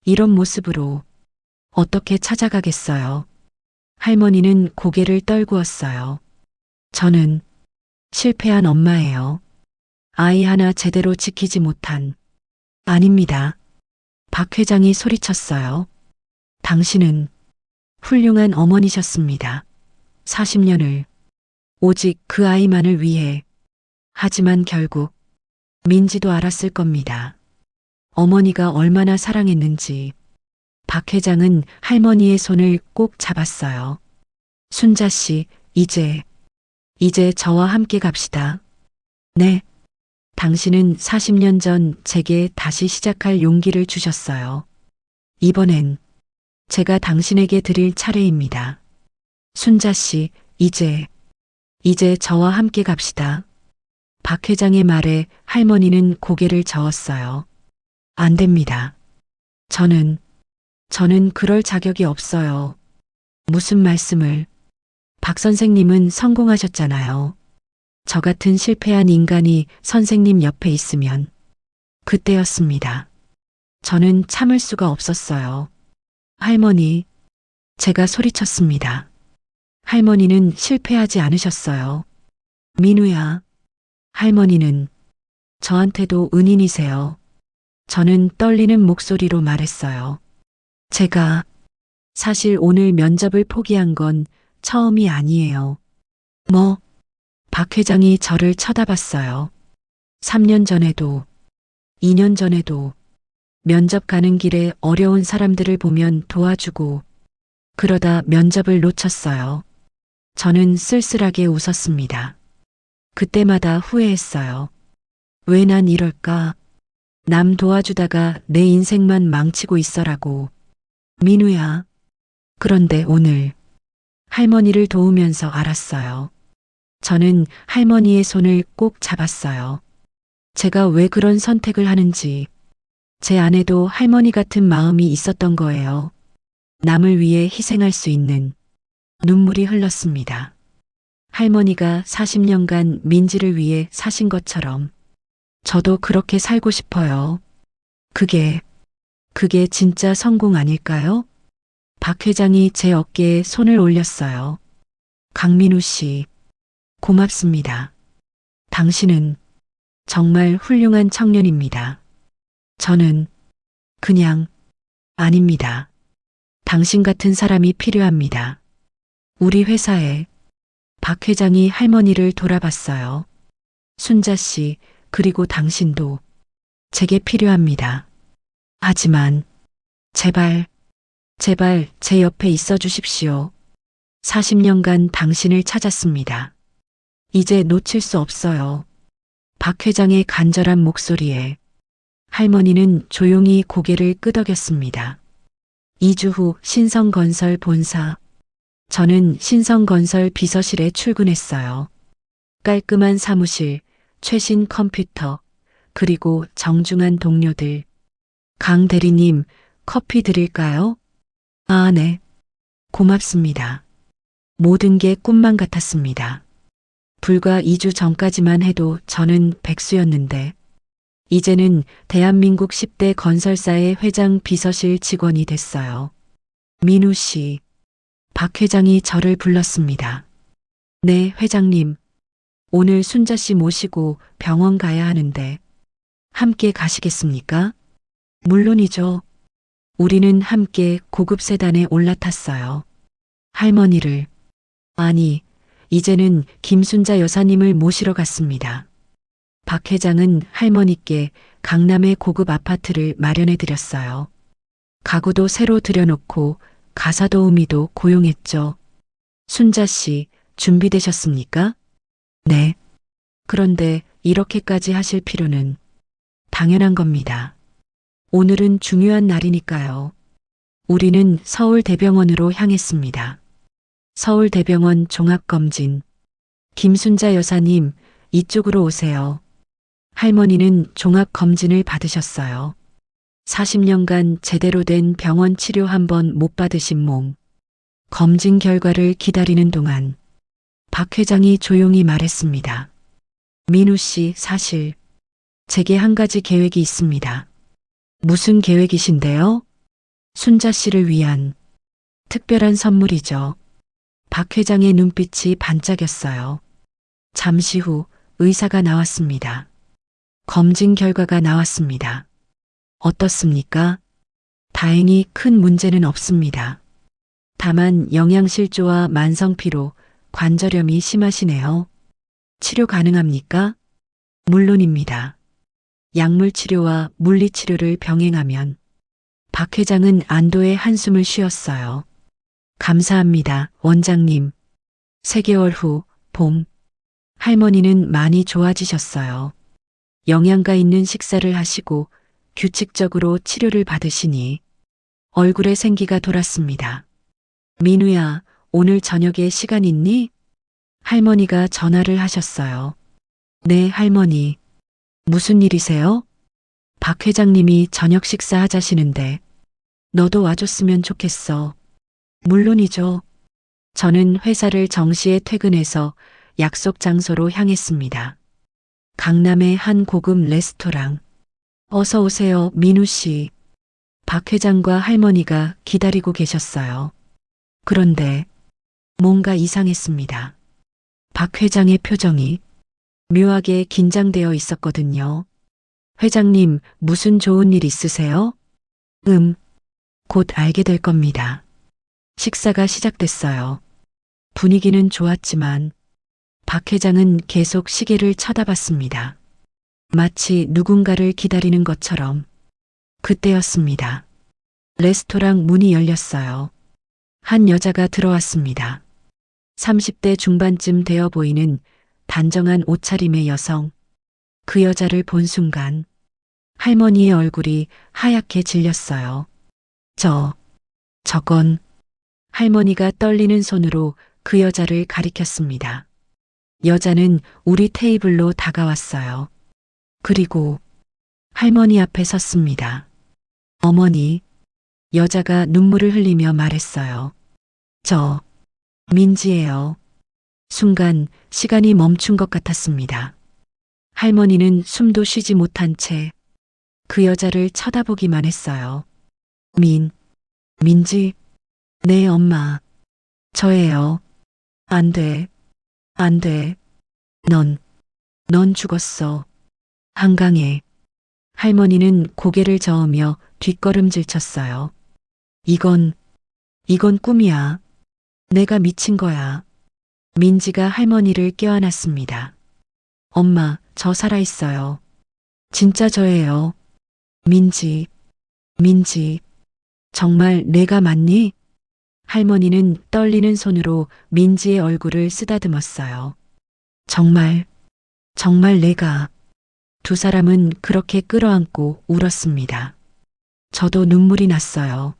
이런 모습으로 어떻게 찾아가겠어요? 할머니는 고개를 떨구었어요. 저는 실패한 엄마예요. 아이 하나 제대로 지키지 못한. 아닙니다. 박 회장이 소리쳤어요. 당신은 훌륭한 어머니셨습니다. 40년을 오직 그 아이만을 위해. 하지만 결국 민지도 알았을 겁니다. 어머니가 얼마나 사랑했는지. 박 회장은 할머니의 손을 꼭 잡았어요. 순자 씨, 이제 저와 함께 갑시다. 네. 당신은 40년 전 제게 다시 시작할 용기를 주셨어요. 이번엔 제가 당신에게 드릴 차례입니다. 순자 씨, 이제 저와 함께 갑시다. 박 회장의 말에 할머니는 고개를 저었어요. 안 됩니다. 저는 그럴 자격이 없어요. 무슨 말씀을? 박 선생님은 성공하셨잖아요. 저 같은 실패한 인간이 선생님 옆에 있으면. 그때였습니다. 저는 참을 수가 없었어요. 할머니, 제가 소리쳤습니다. 할머니는 실패하지 않으셨어요. 민우야, 할머니는 저한테도 은인이세요. 저는 떨리는 목소리로 말했어요. 제가 사실 오늘 면접을 포기한 건 처음이 아니에요. 뭐? 박 회장이 저를 쳐다봤어요. 3년 전에도, 2년 전에도 면접 가는 길에 어려운 사람들을 보면 도와주고, 그러다 면접을 놓쳤어요. 저는 쓸쓸하게 웃었습니다. 그때마다 후회했어요. 왜 난 이럴까? 남 도와주다가 내 인생만 망치고 있어라고. 민우야. 그런데 오늘 할머니를 도우면서 알았어요. 저는 할머니의 손을 꼭 잡았어요. 제가 왜 그런 선택을 하는지. 제 안에도 할머니 같은 마음이 있었던 거예요. 남을 위해 희생할 수 있는. 눈물이 흘렀습니다. 할머니가 40년간 민지를 위해 사신 것처럼 저도 그렇게 살고 싶어요. 그게 진짜 성공 아닐까요? 박 회장이 제 어깨에 손을 올렸어요. 강민우 씨, 고맙습니다. 당신은 정말 훌륭한 청년입니다. 저는 그냥 아닙니다. 당신 같은 사람이 필요합니다. 우리 회사에. 박 회장이 할머니를 돌아봤어요. 순자 씨, 그리고 당신도 제게 필요합니다. 하지만 제발 제 옆에 있어 주십시오. 40년간 당신을 찾았습니다. 이제 놓칠 수 없어요. 박 회장의 간절한 목소리에 할머니는 조용히 고개를 끄덕였습니다. 2주 후 신성건설 본사. 저는 신성건설 비서실에 출근했어요. 깔끔한 사무실, 최신 컴퓨터, 그리고 정중한 동료들. 강 대리님, 커피 드릴까요? 아, 네. 고맙습니다. 모든 게 꿈만 같았습니다. 불과 2주 전까지만 해도 저는 백수였는데, 이제는 대한민국 10대 건설사의 회장 비서실 직원이 됐어요. 민우 씨, 박 회장이 저를 불렀습니다. 네, 회장님. 오늘 순자 씨 모시고 병원 가야 하는데 함께 가시겠습니까? 물론이죠. 우리는 함께 고급 세단에 올라탔어요. 할머니를, 아니, 이제는 김순자 여사님을 모시러 갔습니다. 박 회장은 할머니께 강남의 고급 아파트를 마련해 드렸어요. 가구도 새로 들여놓고 가사도우미도 고용했죠. 순자 씨, 준비되셨습니까? 네. 그런데 이렇게까지 하실 필요는 당연한 겁니다. 오늘은 중요한 날이니까요. 우리는 서울대병원으로 향했습니다. 서울대병원 종합검진. 김순자 여사님, 이쪽으로 오세요. 할머니는 종합검진을 받으셨어요. 40년간 제대로 된 병원 치료 한 번 못 받으신 몸. 검진 결과를 기다리는 동안 박 회장이 조용히 말했습니다. 민우 씨, 사실 제게 한 가지 계획이 있습니다. 무슨 계획이신데요? 순자 씨를 위한 특별한 선물이죠. 박 회장의 눈빛이 반짝였어요. 잠시 후 의사가 나왔습니다. 검진 결과가 나왔습니다. 어떻습니까? 다행히 큰 문제는 없습니다. 다만 영양실조와 만성피로, 관절염이 심하시네요. 치료 가능합니까? 물론입니다. 약물 치료와 물리 치료를 병행하면 박 회장은 안도의 한숨을 쉬었어요. 감사합니다, 원장님. 3개월 후 봄, 할머니는 많이 좋아지셨어요. 영양가 있는 식사를 하시고 규칙적으로 치료를 받으시니 얼굴에 생기가 돌았습니다. 민우야, 오늘 저녁에 시간 있니? 할머니가 전화를 하셨어요. 네, 할머니. 무슨 일이세요? 박 회장님이 저녁 식사하자시는데 너도 와줬으면 좋겠어. 물론이죠. 저는 회사를 정시에 퇴근해서 약속 장소로 향했습니다. 강남의 한 고급 레스토랑. 어서 오세요, 민우 씨. 박 회장과 할머니가 기다리고 계셨어요. 그런데 뭔가 이상했습니다. 박 회장의 표정이 묘하게 긴장되어 있었거든요. 회장님, 무슨 좋은 일 있으세요? 곧 알게 될 겁니다. 식사가 시작됐어요. 분위기는 좋았지만 박 회장은 계속 시계를 쳐다봤습니다. 마치 누군가를 기다리는 것처럼. 그때였습니다. 레스토랑 문이 열렸어요. 한 여자가 들어왔습니다. 30대 중반쯤 되어 보이는 단정한 옷차림의 여성. 그 여자를 본 순간 할머니의 얼굴이 하얗게 질렸어요. 저건 할머니가 떨리는 손으로 그 여자를 가리켰습니다. 여자는 우리 테이블로 다가왔어요. 그리고 할머니 앞에 섰습니다. 어머니, 여자가 눈물을 흘리며 말했어요. 저 민지예요. 순간 시간이 멈춘 것 같았습니다. 할머니는 숨도 쉬지 못한 채 그 여자를 쳐다보기만 했어요. 민지? 네, 엄마. 저예요. 안 돼. 넌 죽었어. 한강에. 할머니는 고개를 저으며 뒷걸음질 쳤어요. 이건 꿈이야. 내가 미친 거야. 민지가 할머니를 껴안았습니다. 엄마, 저 살아있어요. 진짜 저예요. 민지, 정말 내가 맞니? 할머니는 떨리는 손으로 민지의 얼굴을 쓰다듬었어요. 정말 내가. 두 사람은 그렇게 끌어안고 울었습니다. 저도 눈물이 났어요.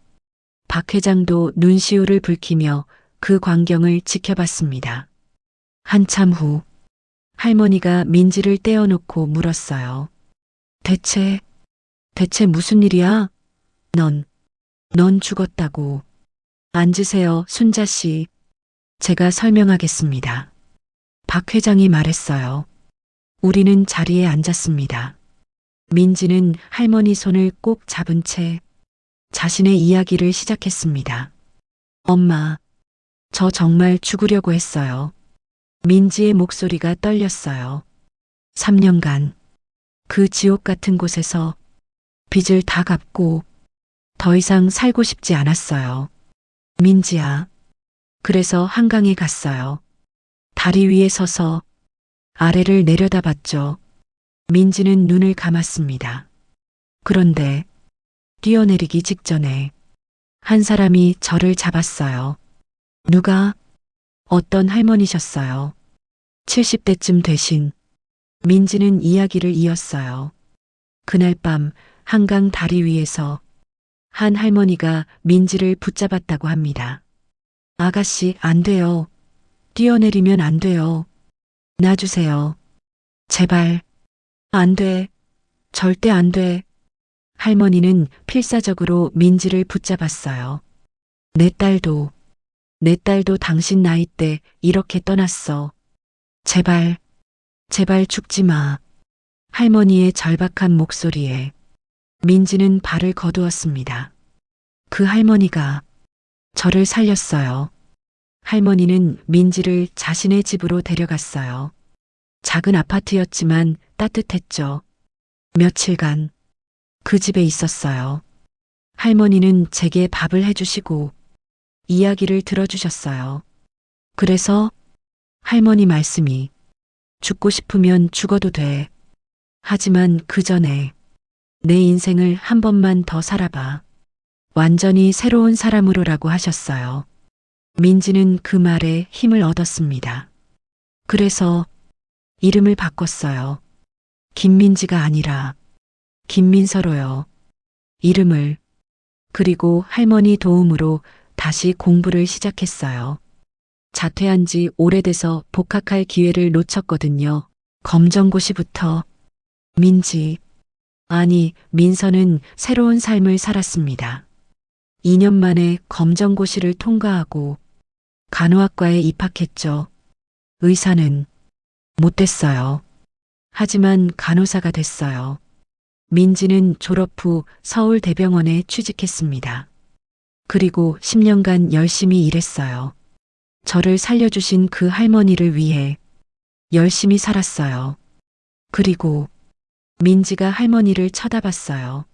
박 회장도 눈시울을 붉히며 그 광경을 지켜봤습니다. 한참 후 할머니가 민지를 떼어놓고 물었어요. 대체 무슨 일이야? 넌 죽었다고. 앉으세요, 순자 씨. 제가 설명하겠습니다. 박 회장이 말했어요. 우리는 자리에 앉았습니다. 민지는 할머니 손을 꼭 잡은 채 자신의 이야기를 시작했습니다. 엄마, 저 정말 죽으려고 했어요. 민지의 목소리가 떨렸어요. 3년간 그 지옥 같은 곳에서 빚을 다 갚고 더 이상 살고 싶지 않았어요. 민지야. 그래서 한강에 갔어요. 다리 위에 서서 아래를 내려다봤죠. 민지는 눈을 감았습니다. 그런데 뛰어내리기 직전에 한 사람이 저를 잡았어요. 누가? 어떤 할머니셨어요. 70대쯤 되신. 민지는 이야기를 이었어요. 그날 밤 한강 다리 위에서 한 할머니가 민지를 붙잡았다고 합니다. 아가씨, 안 돼요. 뛰어내리면 안 돼요. 놔주세요. 제발. 안 돼. 절대 안 돼. 할머니는 필사적으로 민지를 붙잡았어요. 내 딸도 당신 나이 때 이렇게 떠났어. 제발, 제발 죽지 마. 할머니의 절박한 목소리에 민지는 발을 거두었습니다. 그 할머니가 저를 살렸어요. 할머니는 민지를 자신의 집으로 데려갔어요. 작은 아파트였지만 따뜻했죠. 며칠간 그 집에 있었어요. 할머니는 제게 밥을 해주시고 이야기를 들어주셨어요. 그래서 할머니 말씀이 죽고 싶으면 죽어도 돼. 하지만 그 전에 내 인생을 한 번만 더 살아봐. 완전히 새로운 사람으로라고 하셨어요. 민지는 그 말에 힘을 얻었습니다. 그래서 이름을 바꿨어요. 김민지가 아니라 김민서로요. 이름을. 그리고 할머니 도움으로 다시 공부를 시작했어요. 자퇴한 지 오래돼서 복학할 기회를 놓쳤거든요. 검정고시부터. 민지, 아니 민서는 새로운 삶을 살았습니다. 2년 만에 검정고시를 통과하고 간호학과에 입학했죠. 의사는 못 됐어요. 하지만 간호사가 됐어요. 민지는 졸업 후 서울대병원에 취직했습니다. 그리고 10년간 열심히 일했어요. 저를 살려주신 그 할머니를 위해 열심히 살았어요. 그리고 민지가 할머니를 쳐다봤어요.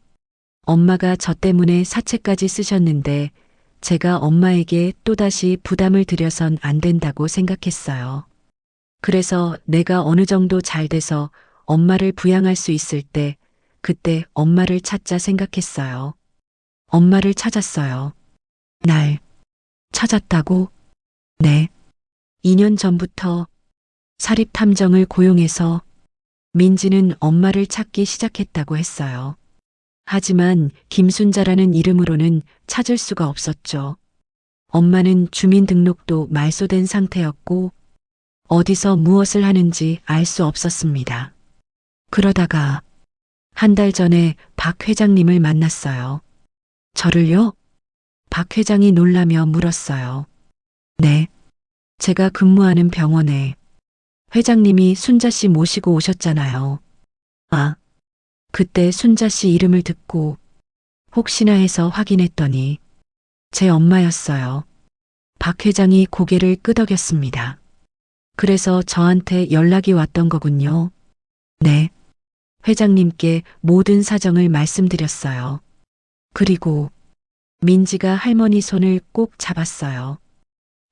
엄마가 저 때문에 사채까지 쓰셨는데 제가 엄마에게 또다시 부담을 드려선 안 된다고 생각했어요. 그래서 내가 어느 정도 잘 돼서 엄마를 부양할 수 있을 때 그때 엄마를 찾자 생각했어요. 엄마를 찾았어요. 날 찾았다고? 네. 2년 전부터 사립탐정을 고용해서 민지는 엄마를 찾기 시작했다고 했어요. 하지만 김순자라는 이름으로는 찾을 수가 없었죠. 엄마는 주민등록도 말소된 상태였고 어디서 무엇을 하는지 알 수 없었습니다. 그러다가 한 달 전에 박 회장님을 만났어요. 저를요? 박 회장이 놀라며 물었어요. 네. 제가 근무하는 병원에 회장님이 순자 씨 모시고 오셨잖아요. 아, 그때 순자 씨 이름을 듣고 혹시나 해서 확인했더니 제 엄마였어요. 박 회장이 고개를 끄덕였습니다. 그래서 저한테 연락이 왔던 거군요. 네. 회장님께 모든 사정을 말씀드렸어요. 그리고 민지가 할머니 손을 꼭 잡았어요.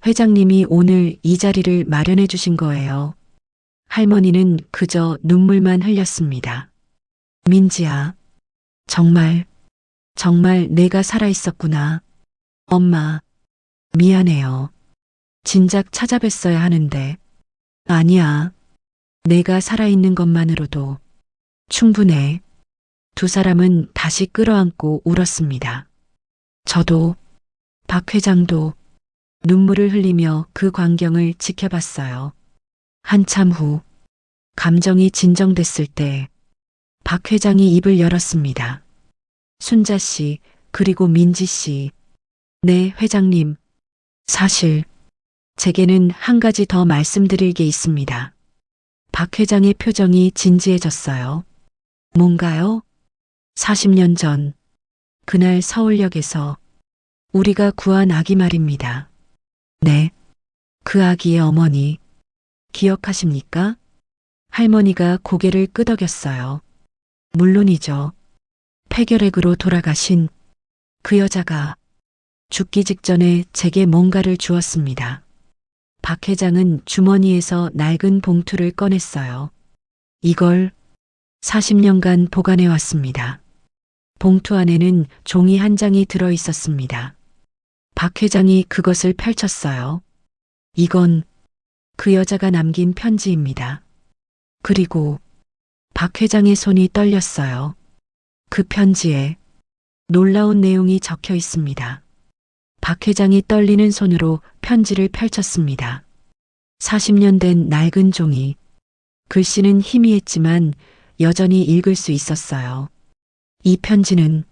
회장님이 오늘 이 자리를 마련해 주신 거예요. 할머니는 그저 눈물만 흘렸습니다. 민지야, 정말 내가 살아있었구나. 엄마, 미안해요. 진작 찾아뵀어야 하는데. 아니야. 내가 살아있는 것만으로도 충분해. 두 사람은 다시 끌어안고 울었습니다. 저도, 박 회장도 눈물을 흘리며 그 광경을 지켜봤어요. 한참 후, 감정이 진정됐을 때 박 회장이 입을 열었습니다. 순자 씨, 그리고 민지 씨. 네, 회장님. 사실 제게는 한 가지 더 말씀드릴 게 있습니다. 박 회장의 표정이 진지해졌어요. 뭔가요? 40년 전, 그날 서울역에서 우리가 구한 아기 말입니다. 네, 그 아기의 어머니, 기억하십니까? 할머니가 고개를 끄덕였어요. 물론이죠. 폐결핵으로 돌아가신 그 여자가 죽기 직전에 제게 뭔가를 주었습니다. 박 회장은 주머니에서 낡은 봉투를 꺼냈어요. 이걸 40년간 보관해 왔습니다. 봉투 안에는 종이 한 장이 들어 있었습니다. 박 회장이 그것을 펼쳤어요. 이건 그 여자가 남긴 편지입니다. 그리고 박 회장의 손이 떨렸어요. 그 편지에 놀라운 내용이 적혀 있습니다. 박 회장이 떨리는 손으로 편지를 펼쳤습니다. 40년 된 낡은 종이, 글씨는 희미했지만 여전히 읽을 수 있었어요. 이 편지는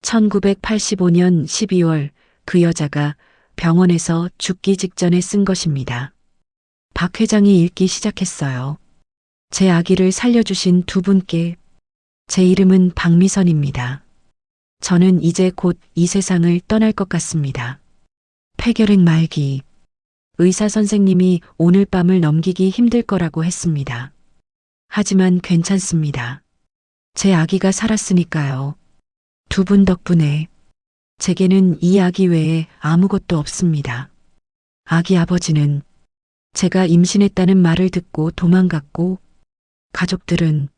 1985년 12월 그 여자가 병원에서 죽기 직전에 쓴 것입니다. 박 회장이 읽기 시작했어요. 제 아기를 살려주신 두 분께 제 이름은 박미선입니다. 저는 이제 곧 이 세상을 떠날 것 같습니다. 폐결핵 말기. 의사 선생님이 오늘 밤을 넘기기 힘들 거라고 했습니다. 하지만 괜찮습니다. 제 아기가 살았으니까요. 두 분 덕분에 제게는 이 아기 외에 아무것도 없습니다. 아기 아버지는 제가 임신했다는 말을 듣고 도망갔고 가족들은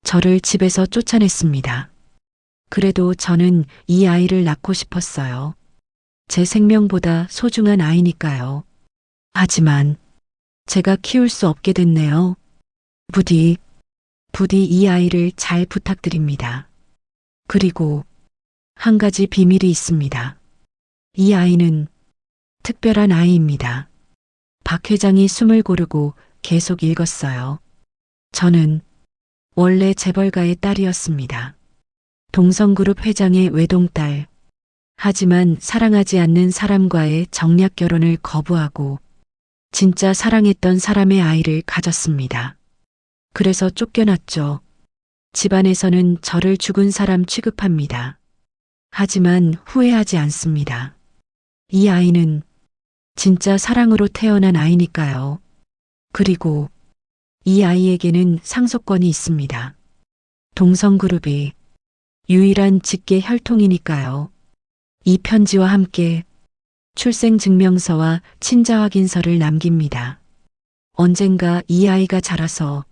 저를 집에서 쫓아냈습니다. 그래도 저는 이 아이를 낳고 싶었어요. 제 생명보다 소중한 아이니까요. 하지만 제가 키울 수 없게 됐네요. 부디 이 아이를 잘 부탁드립니다. 그리고 한 가지 비밀이 있습니다. 이 아이는 특별한 아이입니다. 박 회장이 숨을 고르고 계속 읽었어요. 저는 원래 재벌가의 딸이었습니다. 동성그룹 회장의 외동딸. 하지만 사랑하지 않는 사람과의 정략 결혼을 거부하고 진짜 사랑했던 사람의 아이를 가졌습니다. 그래서 쫓겨났죠. 집안에서는 저를 죽은 사람 취급합니다. 하지만 후회하지 않습니다. 이 아이는 진짜 사랑으로 태어난 아이니까요. 그리고 이 아이에게는 상속권이 있습니다. 동성그룹이 유일한 직계 혈통이니까요. 이 편지와 함께 출생증명서와 친자 확인서를 남깁니다. 언젠가 이 아이가 자라서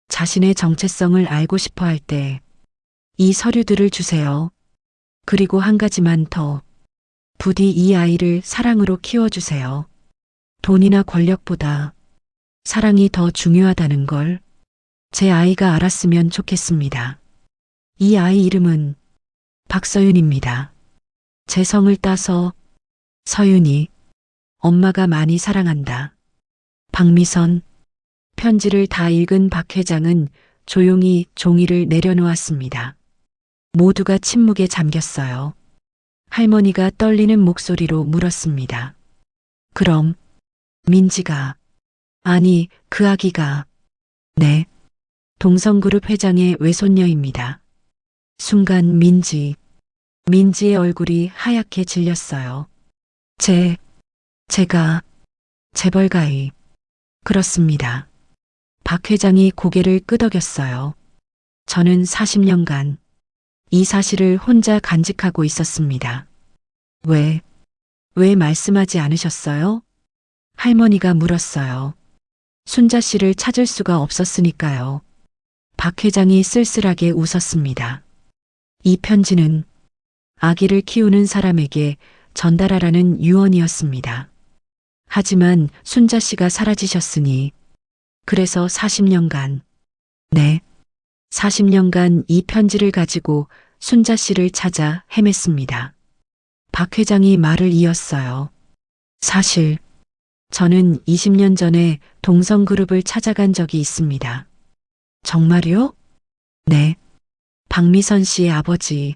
자신의 정체성을 알고 싶어 할 때 이 서류들을 주세요. 그리고 한 가지만 더. 부디 이 아이를 사랑으로 키워주세요. 돈이나 권력보다 사랑이 더 중요하다는 걸 제 아이가 알았으면 좋겠습니다. 이 아이 이름은 박서윤입니다. 제 성을 따서 서윤이, 엄마가 많이 사랑한다. 박미선. 편지를 다 읽은 박 회장은 조용히 종이를 내려놓았습니다. 모두가 침묵에 잠겼어요. 할머니가 떨리는 목소리로 물었습니다. 그럼 민지가, 아니 그 아기가. 네. 동성그룹 회장의 외손녀입니다. 순간 민지의 얼굴이 하얗게 질렸어요. 제가 재벌가이. 그렇습니다. 박 회장이 고개를 끄덕였어요. 저는 40년간 이 사실을 혼자 간직하고 있었습니다. 왜 말씀하지 않으셨어요? 할머니가 물었어요. 순자 씨를 찾을 수가 없었으니까요. 박 회장이 쓸쓸하게 웃었습니다. 이 편지는 아기를 키우는 사람에게 전달하라는 유언이었습니다. 하지만 순자 씨가 사라지셨으니, 그래서 40년간, 네, 40년간 이 편지를 가지고 순자 씨를 찾아 헤맸습니다. 박 회장이 말을 이었어요. 사실 저는 20년 전에 동성그룹을 찾아간 적이 있습니다. 정말요? 네. 박미선 씨의 아버지.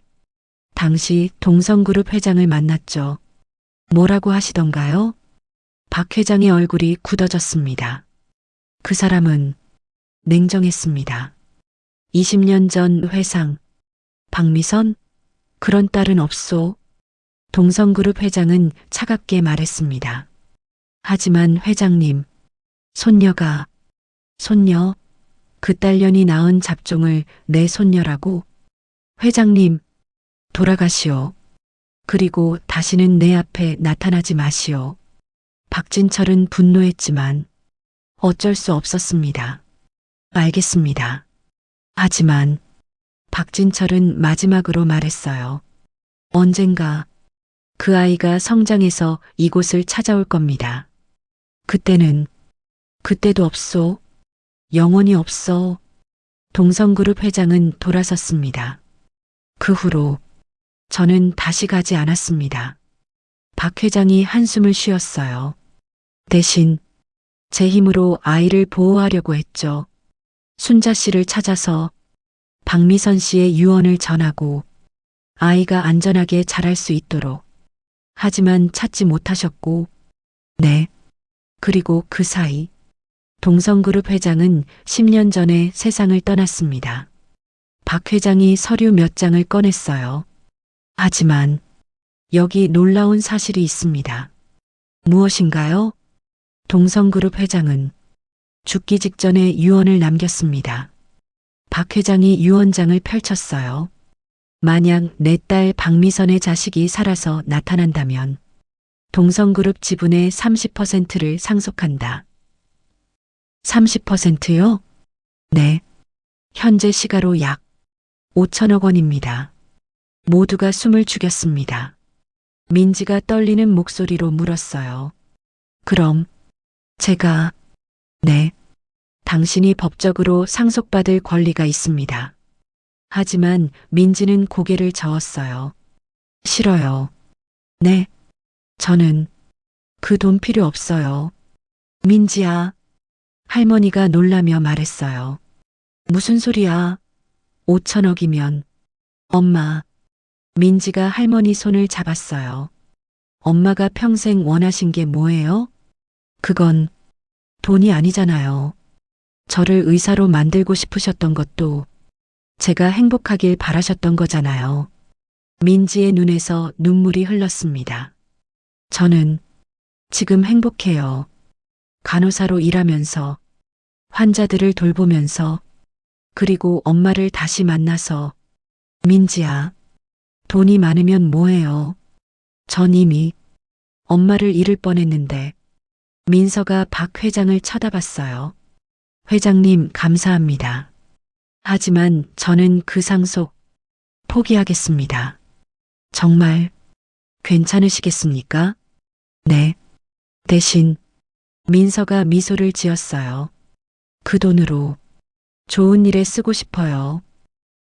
당시 동성그룹 회장을 만났죠. 뭐라고 하시던가요? 박 회장의 얼굴이 굳어졌습니다. 그 사람은 냉정했습니다. 20년 전 회상. 박미선? 그런 딸은 없소. 동성그룹 회장은 차갑게 말했습니다. 하지만 회장님, 손녀, 그 딸년이 낳은 잡종을 내 손녀라고? 회장님, 돌아가시오. 그리고 다시는 내 앞에 나타나지 마시오. 박진철은 분노했지만 어쩔 수 없었습니다. 알겠습니다. 하지만 박진철은 마지막으로 말했어요. 언젠가 그 아이가 성장해서 이곳을 찾아올 겁니다. 그때도 없소. 영원히 없어. 동성그룹 회장은 돌아섰습니다. 그 후로 저는 다시 가지 않았습니다. 박 회장이 한숨을 쉬었어요. 대신 제 힘으로 아이를 보호하려고 했죠. 순자 씨를 찾아서 박미선 씨의 유언을 전하고 아이가 안전하게 자랄 수 있도록. 하지만 찾지 못하셨고, 네. 그리고 그 사이 동성그룹 회장은 10년 전에 세상을 떠났습니다. 박 회장이 서류 몇 장을 꺼냈어요. 하지만 여기 놀라운 사실이 있습니다. 무엇인가요? 동성그룹 회장은 죽기 직전에 유언을 남겼습니다. 박 회장이 유언장을 펼쳤어요. 만약 내 딸 박미선의 자식이 살아서 나타난다면 동성그룹 지분의 30%를 상속한다. 30%요? 네. 현재 시가로 약 5천억 원입니다. 모두가 숨을 죽였습니다. 민지가 떨리는 목소리로 물었어요. 그럼 제가, 네. 당신이 법적으로 상속받을 권리가 있습니다. 하지만 민지는 고개를 저었어요. 싫어요. 네. 저는 그 돈 필요 없어요. 민지야. 할머니가 놀라며 말했어요. 무슨 소리야? 5천억이면. 엄마. 민지가 할머니 손을 잡았어요. 엄마가 평생 원하신 게 뭐예요? 그건 돈이 아니잖아요. 저를 의사로 만들고 싶으셨던 것도 제가 행복하길 바라셨던 거잖아요. 민지의 눈에서 눈물이 흘렀습니다. 저는 지금 행복해요. 간호사로 일하면서, 환자들을 돌보면서, 그리고 엄마를 다시 만나서. 민지야, 돈이 많으면 뭐해요? 전 이미 엄마를 잃을 뻔했는데. 민서가 박 회장을 쳐다봤어요. 회장님, 감사합니다. 하지만 저는 그 상속 포기하겠습니다. 정말 괜찮으시겠습니까? 네. 대신 민서가 미소를 지었어요. 그 돈으로 좋은 일에 쓰고 싶어요.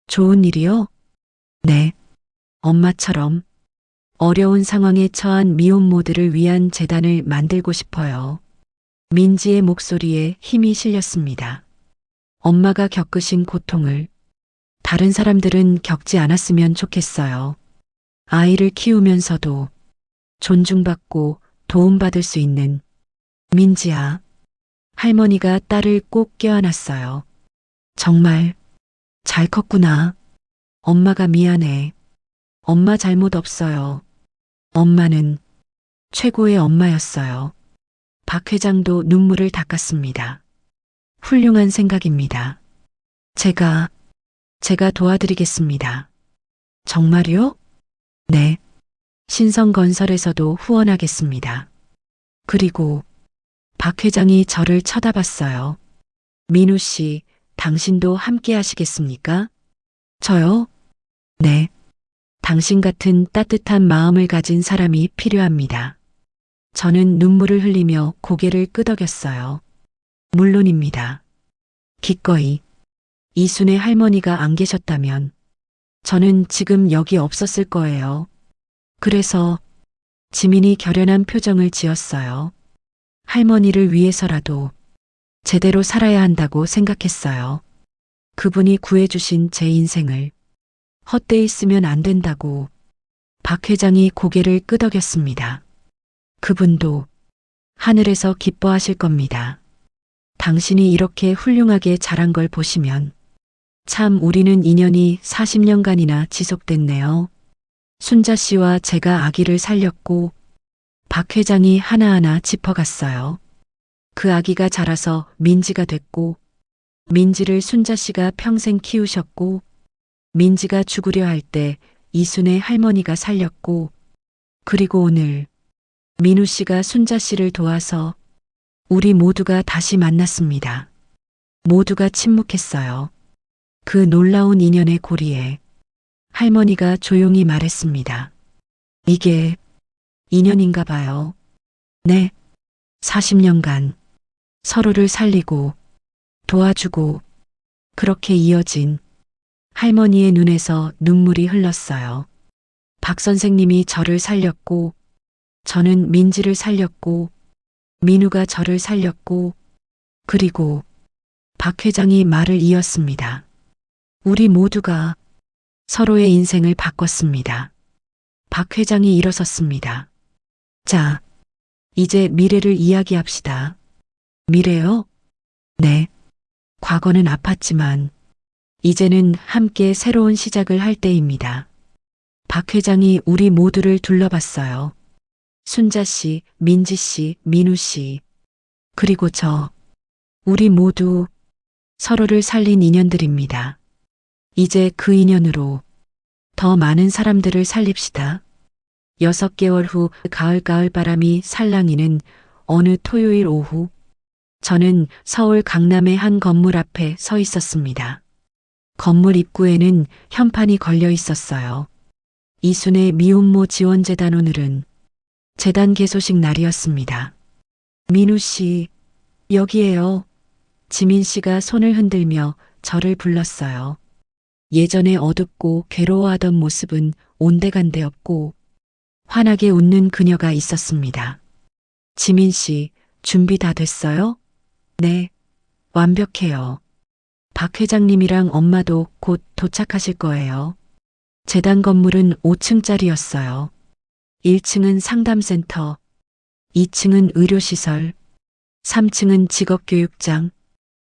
좋은 일이요? 네. 엄마처럼 어려운 상황에 처한 미혼모들을 위한 재단을 만들고 싶어요. 민지의 목소리에 힘이 실렸습니다. 엄마가 겪으신 고통을 다른 사람들은 겪지 않았으면 좋겠어요. 아이를 키우면서도 존중받고 도움받을 수 있는. 민지야. 할머니가 딸을 꼭 껴안았어요. 정말 잘 컸구나. 엄마가 미안해. 엄마 잘못 없어요. 엄마는 최고의 엄마였어요. 박 회장도 눈물을 닦았습니다. 훌륭한 생각입니다. 제가 도와드리겠습니다. 정말요? 네. 신성건설에서도 후원하겠습니다. 그리고 박 회장이 저를 쳐다봤어요. 민우 씨, 당신도 함께 하시겠습니까? 저요? 네. 당신 같은 따뜻한 마음을 가진 사람이 필요합니다. 저는 눈물을 흘리며 고개를 끄덕였어요. 물론입니다. 기꺼이. 이순의 할머니가 안 계셨다면 저는 지금 여기 없었을 거예요. 그래서 지민이 결연한 표정을 지었어요. 할머니를 위해서라도 제대로 살아야 한다고 생각했어요. 그분이 구해주신 제 인생을 헛되이 쓰면 안 된다고. 박 회장이 고개를 끄덕였습니다. 그분도 하늘에서 기뻐하실 겁니다. 당신이 이렇게 훌륭하게 자란 걸 보시면 참 우리는 인연이 40년간이나 지속됐네요. 순자 씨와 제가 아기를 살렸고 박 회장이 하나하나 짚어갔어요. 그 아기가 자라서 민지가 됐고 민지를 순자 씨가 평생 키우셨고 민지가 죽으려 할 때 이순의 할머니가 살렸고, 그리고 오늘 민우 씨가 순자 씨를 도와서 우리 모두가 다시 만났습니다. 모두가 침묵했어요. 그 놀라운 인연의 고리에 할머니가 조용히 말했습니다. 이게 인연인가 봐요. 네. 40년간 서로를 살리고 도와주고 그렇게 이어진. 할머니의 눈에서 눈물이 흘렀어요. 박 선생님이 저를 살렸고, 저는 민지를 살렸고, 민우가 저를 살렸고, 그리고 박 회장이 말을 이었습니다. 우리 모두가 서로의 인생을 바꿨습니다. 박 회장이 일어섰습니다. 자, 이제 미래를 이야기합시다. 미래요? 네. 과거는 아팠지만 이제는 함께 새로운 시작을 할 때입니다. 박 회장이 우리 모두를 둘러봤어요. 순자 씨, 민지 씨, 민우 씨, 그리고 저, 우리 모두 서로를 살린 인연들입니다. 이제 그 인연으로 더 많은 사람들을 살립시다. 6개월 후 가을 바람이 살랑이는 어느 토요일 오후, 저는 서울 강남의 한 건물 앞에 서 있었습니다. 건물 입구에는 현판이 걸려 있었어요. 이순의 미혼모 지원재단. 오늘은 재단 개소식 날이었습니다. 민우 씨, 여기에요. 지민 씨가 손을 흔들며 저를 불렀어요. 예전에 어둡고 괴로워하던 모습은 온데간데 없고 환하게 웃는 그녀가 있었습니다. 지민 씨, 준비 다 됐어요? 네, 완벽해요. 박 회장님이랑 엄마도 곧 도착하실 거예요. 재단 건물은 5층짜리였어요. 1층은 상담센터, 2층은 의료시설, 3층은 직업교육장,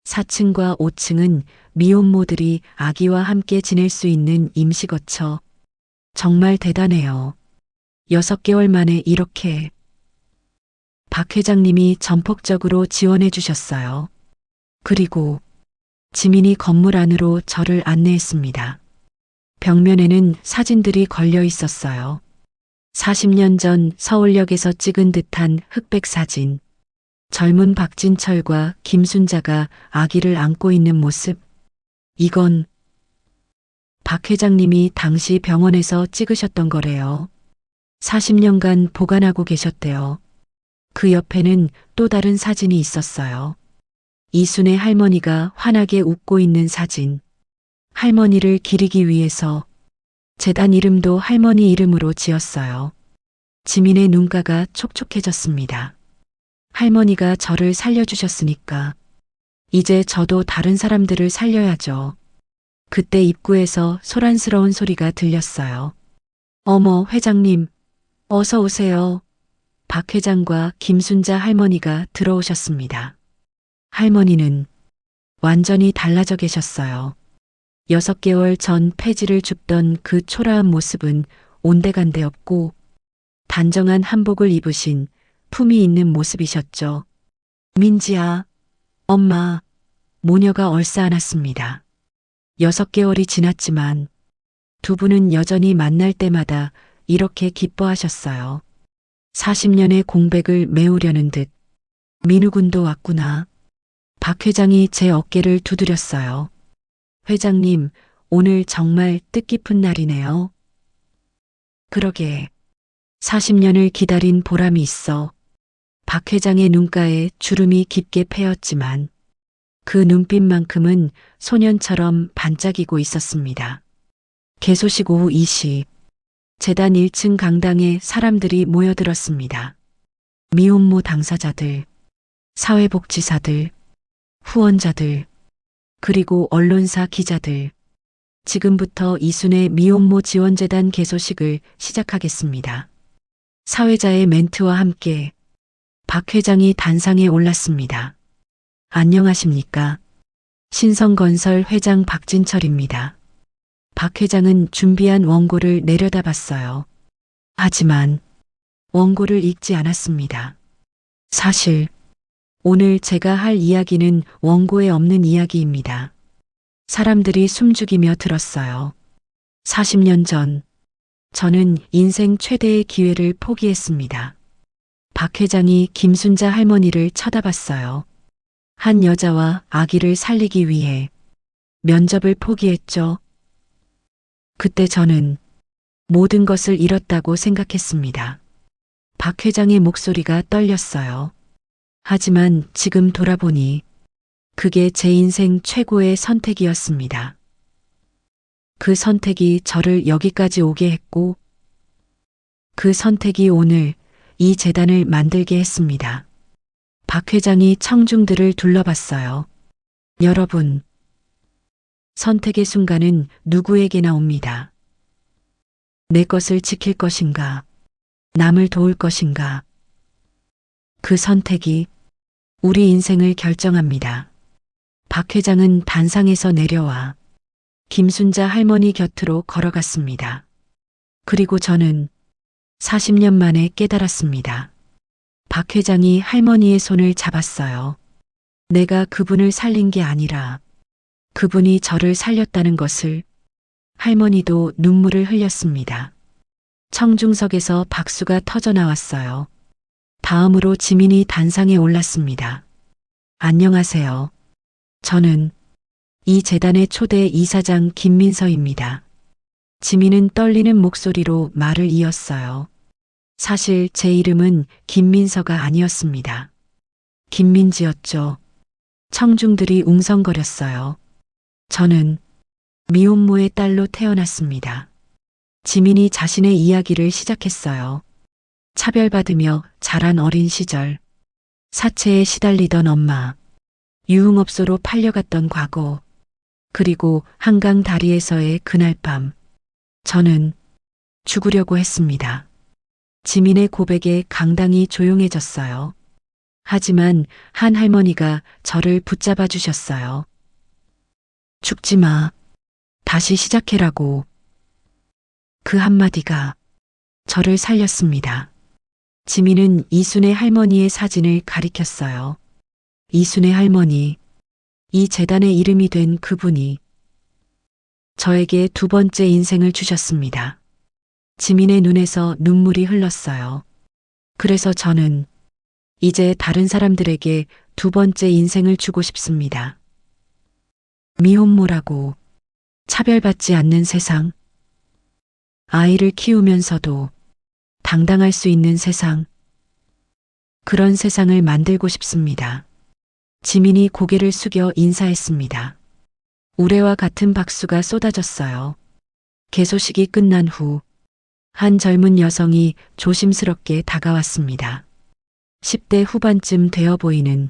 4층과 5층은 미혼모들이 아기와 함께 지낼 수 있는 임시거처. 정말 대단해요. 6개월 만에 이렇게. 박 회장님이 전폭적으로 지원해 주셨어요. 그리고 지민이 건물 안으로 저를 안내했습니다. 벽면에는 사진들이 걸려 있었어요. 40년 전 서울역에서 찍은 듯한 흑백 사진. 젊은 박진철과 김순자가 아기를 안고 있는 모습. 이건 박 회장님이 당시 병원에서 찍으셨던 거래요. 40년간 보관하고 계셨대요. 그 옆에는 또 다른 사진이 있었어요. 이순의 할머니가 환하게 웃고 있는 사진. 할머니를 기리기 위해서 재단 이름도 할머니 이름으로 지었어요. 지민의 눈가가 촉촉해졌습니다. 할머니가 저를 살려주셨으니까 이제 저도 다른 사람들을 살려야죠. 그때 입구에서 소란스러운 소리가 들렸어요. 어머, 회장님, 어서 오세요. 박 회장과 김순자 할머니가 들어오셨습니다. 할머니는 완전히 달라져 계셨어요. 6개월 전 폐지를 줍던 그 초라한 모습은 온데간데 없고 단정한 한복을 입으신 품이 있는 모습이셨죠. 민지야, 엄마, 모녀가 얼싸안았습니다. 6개월이 지났지만 두 분은 여전히 만날 때마다 이렇게 기뻐하셨어요. 40년의 공백을 메우려는 듯. 민우 군도 왔구나. 박 회장이 제 어깨를 두드렸어요. 회장님, 오늘 정말 뜻깊은 날이네요. 그러게. 40년을 기다린 보람이 있어. 박 회장의 눈가에 주름이 깊게 패였지만 그 눈빛만큼은 소년처럼 반짝이고 있었습니다. 개소식 오후 2시. 재단 1층 강당에 사람들이 모여들었습니다. 미혼모 당사자들, 사회복지사들, 후원자들, 그리고 언론사 기자들. 지금부터 이순의 미혼모 지원재단 개소식을 시작하겠습니다. 사회자의 멘트와 함께 박 회장이 단상에 올랐습니다. 안녕하십니까. 신성건설 회장 박진철입니다. 박 회장은 준비한 원고를 내려다봤어요. 하지만 원고를 읽지 않았습니다. 사실 오늘 제가 할 이야기는 원고에 없는 이야기입니다. 사람들이 숨죽이며 들었어요. 40년 전, 저는 인생 최대의 기회를 포기했습니다. 박 회장이 김순자 할머니를 쳐다봤어요. 한 여자와 아기를 살리기 위해 면접을 포기했죠. 그때 저는 모든 것을 잃었다고 생각했습니다. 박 회장의 목소리가 떨렸어요. 하지만 지금 돌아보니 그게 제 인생 최고의 선택이었습니다. 그 선택이 저를 여기까지 오게 했고, 그 선택이 오늘 이 재단을 만들게 했습니다. 박 회장이 청중들을 둘러봤어요. 여러분, 선택의 순간은 누구에게나 옵니다. 내 것을 지킬 것인가, 남을 도울 것인가. 그 선택이 우리 인생을 결정합니다. 박 회장은 단상에서 내려와 김순자 할머니 곁으로 걸어갔습니다. 그리고 저는 40년 만에 깨달았습니다. 박 회장이 할머니의 손을 잡았어요. 내가 그분을 살린 게 아니라 그분이 저를 살렸다는 것을. 할머니도 눈물을 흘렸습니다. 청중석에서 박수가 터져 나왔어요. 다음으로 지민이 단상에 올랐습니다. 안녕하세요. 저는 이 재단의 초대 이사장 김민서입니다. 지민은 떨리는 목소리로 말을 이었어요. 사실 제 이름은 김민서가 아니었습니다. 김민지였죠. 청중들이 웅성거렸어요. 저는 미혼모의 딸로 태어났습니다. 지민이 자신의 이야기를 시작했어요. 차별받으며 자란 어린 시절, 사체에 시달리던 엄마, 유흥업소로 팔려갔던 과거, 그리고 한강 다리에서의 그날 밤, 저는 죽으려고 했습니다. 지민의 고백에 강당이 조용해졌어요. 하지만 한 할머니가 저를 붙잡아 주셨어요. 죽지 마. 다시 시작해라고. 그 한마디가 저를 살렸습니다. 지민은 이순애 할머니의 사진을 가리켰어요. 이순애 할머니, 이 재단의 이름이 된 그분이 저에게 두 번째 인생을 주셨습니다. 지민의 눈에서 눈물이 흘렀어요. 그래서 저는 이제 다른 사람들에게 두 번째 인생을 주고 싶습니다. 미혼모라고 차별받지 않는 세상, 아이를 키우면서도 당당할 수 있는 세상, 그런 세상을 만들고 싶습니다. 지민이 고개를 숙여 인사했습니다. 우레와 같은 박수가 쏟아졌어요. 개소식이 끝난 후 한 젊은 여성이 조심스럽게 다가왔습니다. 10대 후반쯤 되어 보이는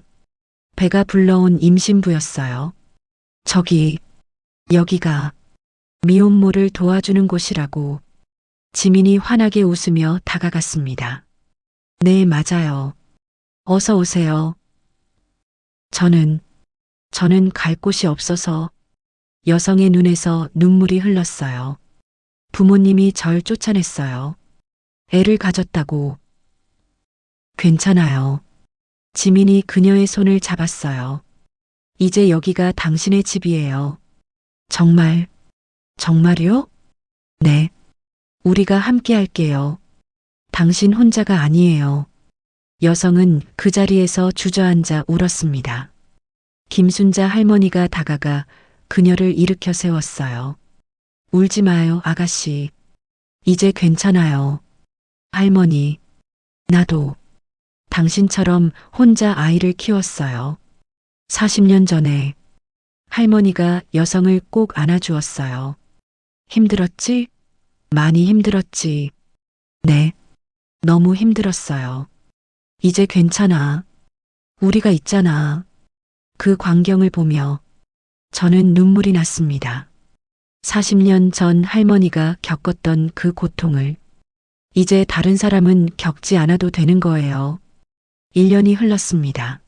배가 불러온 임신부였어요. 여기가 미혼모를 도와주는 곳이라고. 지민이 환하게 웃으며 다가갔습니다. 네, 맞아요. 어서 오세요. 저는 갈 곳이 없어서. 여성의 눈에서 눈물이 흘렀어요. 부모님이 절 쫓아냈어요. 애를 가졌다고. 괜찮아요. 지민이 그녀의 손을 잡았어요. 이제 여기가 당신의 집이에요. 정말요? 네. 우리가 함께 할게요. 당신 혼자가 아니에요. 여성은 그 자리에서 주저앉아 울었습니다. 김순자 할머니가 다가가 그녀를 일으켜 세웠어요. 울지 마요, 아가씨. 이제 괜찮아요. 할머니, 나도 당신처럼 혼자 아이를 키웠어요. 40년 전에 할머니가 여성을 꼭 안아주었어요. 힘들었지? 많이 힘들었지. 네, 너무 힘들었어요. 이제 괜찮아. 우리가 있잖아. 그 광경을 보며 저는 눈물이 났습니다. 40년 전 할머니가 겪었던 그 고통을 이제 다른 사람은 겪지 않아도 되는 거예요. 1년이 흘렀습니다.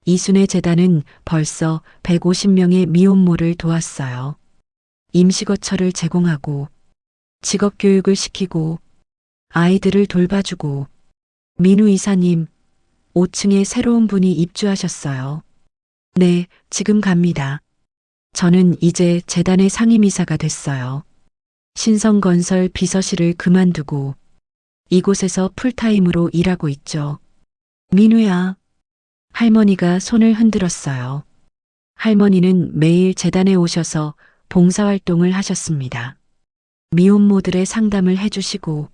이순애 재단은 벌써 150명의 미혼모를 도왔어요. 임시거처를 제공하고 직업교육을 시키고 아이들을 돌봐주고. 민우 이사님, 5층에 새로운 분이 입주하셨어요. 네, 지금 갑니다. 저는 이제 재단의 상임이사가 됐어요. 신성건설 비서실을 그만두고 이곳에서 풀타임으로 일하고 있죠. 민우야. 할머니가 손을 흔들었어요. 할머니는 매일 재단에 오셔서 봉사활동을 하셨습니다. 미혼모들의 상담을 해주시고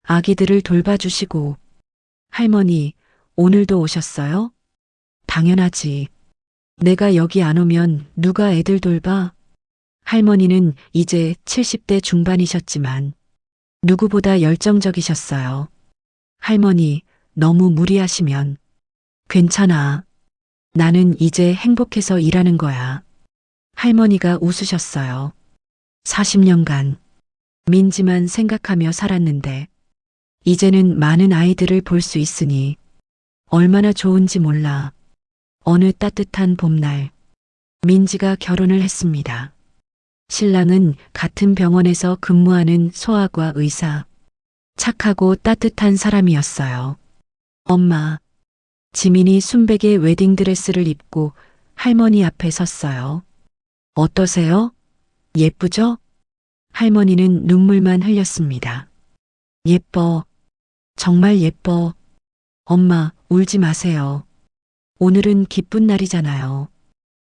아기들을 돌봐주시고. 할머니, 오늘도 오셨어요? 당연하지. 내가 여기 안 오면 누가 애들 돌봐? 할머니는 이제 70대 중반이셨지만 누구보다 열정적이셨어요. 할머니, 너무 무리하시면. 괜찮아. 나는 이제 행복해서 일하는 거야. 할머니가 웃으셨어요. 40년간 민지만 생각하며 살았는데 이제는 많은 아이들을 볼 수 있으니 얼마나 좋은지 몰라. 어느 따뜻한 봄날 민지가 결혼을 했습니다. 신랑은 같은 병원에서 근무하는 소아과 의사. 착하고 따뜻한 사람이었어요. 엄마. 지민이 순백의 웨딩드레스를 입고 할머니 앞에 섰어요. 어떠세요? 예쁘죠? 할머니는 눈물만 흘렸습니다. 예뻐. 정말 예뻐. 엄마, 울지 마세요. 오늘은 기쁜 날이잖아요.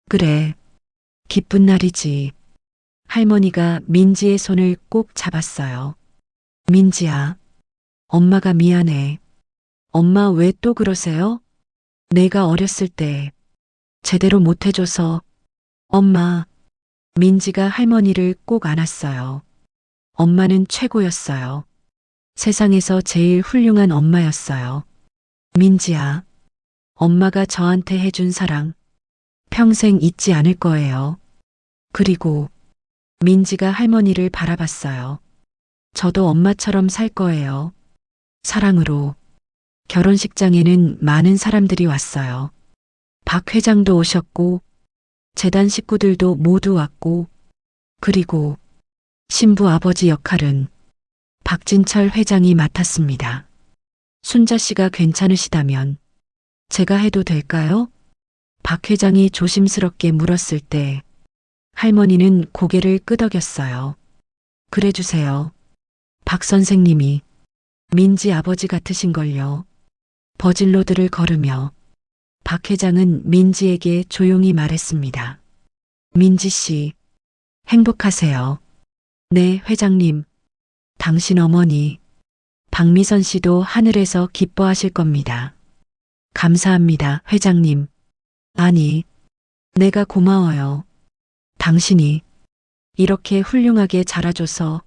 그래. 기쁜 날이지. 할머니가 민지의 손을 꼭 잡았어요. 민지야. 엄마가 미안해. 엄마 왜 또 그러세요? 내가 어렸을 때 제대로 못해줘서. 엄마. 민지가 할머니를 꼭 안았어요. 엄마는 최고였어요. 세상에서 제일 훌륭한 엄마였어요. 민지야. 엄마가 저한테 해준 사랑 평생 잊지 않을 거예요. 그리고 민지가 할머니를 바라봤어요. 저도 엄마처럼 살 거예요. 사랑으로. 결혼식장에는 많은 사람들이 왔어요. 박 회장도 오셨고 재단 식구들도 모두 왔고 그리고 신부 아버지 역할은 박진철 회장이 맡았습니다. 순자 씨가 괜찮으시다면 제가 해도 될까요? 박 회장이 조심스럽게 물었을 때 할머니는 고개를 끄덕였어요. 그래 주세요. 박 선생님이 민지 아버지 같으신걸요. 버질로드를 걸으며 박 회장은 민지에게 조용히 말했습니다. 민지 씨, 행복하세요. 네, 회장님. 당신 어머니, 박미선 씨도 하늘에서 기뻐하실 겁니다. 감사합니다, 회장님. 아니, 내가 고마워요. 당신이 이렇게 훌륭하게 자라줘서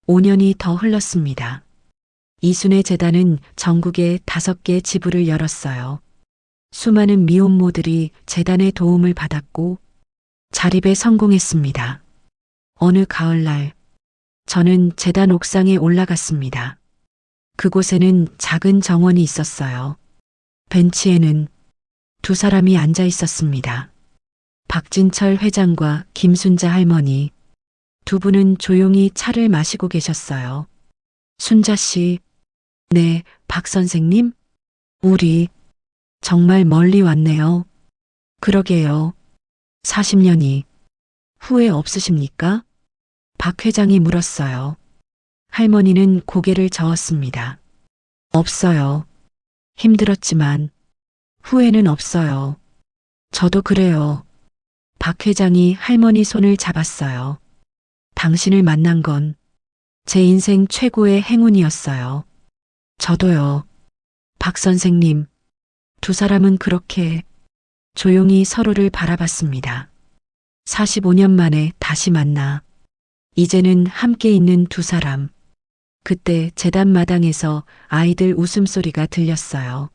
5년이 더 흘렀습니다. 이순의 재단은 전국에 5개 지부를 열었어요. 수많은 미혼모들이 재단의 도움을 받았고 자립에 성공했습니다. 어느 가을날 저는 재단 옥상에 올라갔습니다. 그곳에는 작은 정원이 있었어요. 벤치에는 2사람이 앉아 있었습니다. 박진철 회장과 김순자 할머니. 2분은 조용히 차를 마시고 계셨어요. 순자 씨. 네, 박 선생님? 우리 정말 멀리 왔네요. 그러게요. 40년이 후회 없으십니까? 박 회장이 물었어요. 할머니는 고개를 저었습니다. 없어요. 힘들었지만 후회는 없어요. 저도 그래요. 박 회장이 할머니 손을 잡았어요. 당신을 만난 건 제 인생 최고의 행운이었어요. 저도요. 박 선생님. 2사람은 그렇게 조용히 서로를 바라봤습니다. 45년 만에 다시 만나 이제는 함께 있는 2사람. 그때 재단 마당에서 아이들 웃음소리가 들렸어요.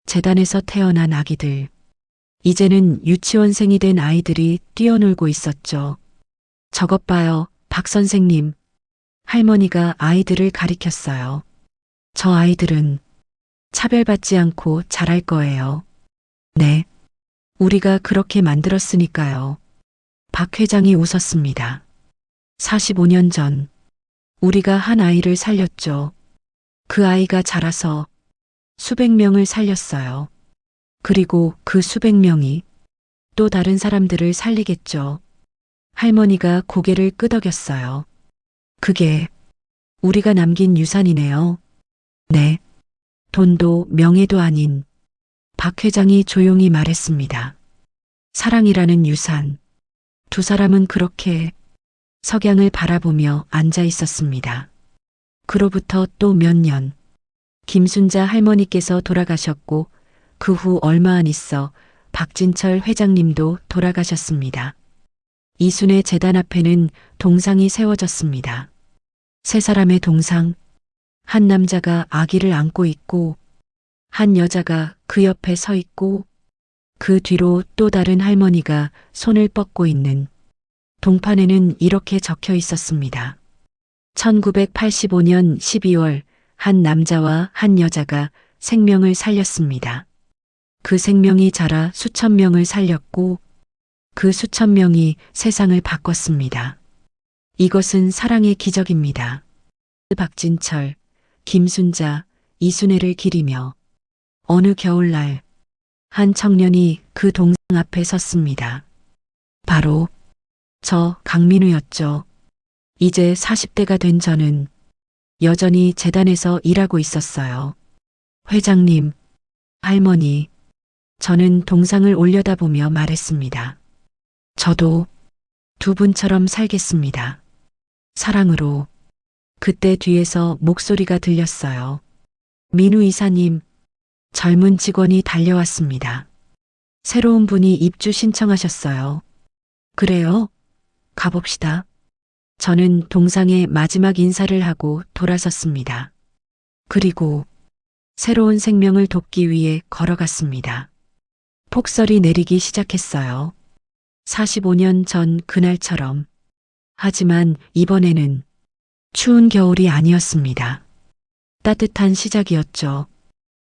재단에서 태어난 아기들. 이제는 유치원생이 된 아이들이 뛰어놀고 있었죠. 저것 봐요, 박 선생님. 할머니가 아이들을 가리켰어요. 저 아이들은 차별받지 않고 자랄 거예요. 네. 우리가 그렇게 만들었으니까요. 박 회장이 웃었습니다. 45년 전 우리가 한 아이를 살렸죠. 그 아이가 자라서 수백 명을 살렸어요. 그리고 그 수백 명이 또 다른 사람들을 살리겠죠. 할머니가 고개를 끄덕였어요. 그게 우리가 남긴 유산이네요. 네. 돈도 명예도 아닌 박 회장이 조용히 말했습니다. 사랑이라는 유산. 두 사람은 그렇게 석양을 바라보며 앉아 있었습니다. 그로부터 또 몇 년, 김순자 할머니께서 돌아가셨고 그 후 얼마 안 있어 박진철 회장님도 돌아가셨습니다. 이순의 재단 앞에는 동상이 세워졌습니다. 세 사람의 동상, 한 남자가 아기를 안고 있고 한 여자가 그 옆에 서 있고 그 뒤로 또 다른 할머니가 손을 뻗고 있는 동판에는 이렇게 적혀 있었습니다. 1985년 12월 한 남자와 한 여자가 생명을 살렸습니다. 그 생명이 자라 수천 명을 살렸고 그 수천 명이 세상을 바꿨습니다. 이것은 사랑의 기적입니다. 박진철, 김순자, 이순애를 기리며 어느 겨울날 한 청년이 그 동상 앞에 섰습니다. 바로 저 강민우였죠. 이제 40대가 된 저는 여전히 재단에서 일하고 있었어요. 회장님, 할머니, 저는 동상을 올려다보며 말했습니다. 저도 두 분처럼 살겠습니다. 사랑으로. 그때 뒤에서 목소리가 들렸어요. 민우 이사님, 젊은 직원이 달려왔습니다. 새로운 분이 입주 신청하셨어요. 그래요? 가봅시다. 저는 동상에 마지막 인사를 하고 돌아섰습니다. 그리고 새로운 생명을 돕기 위해 걸어갔습니다. 폭설이 내리기 시작했어요. 45년 전 그날처럼. 하지만 이번에는 추운 겨울이 아니었습니다. 따뜻한 시작이었죠.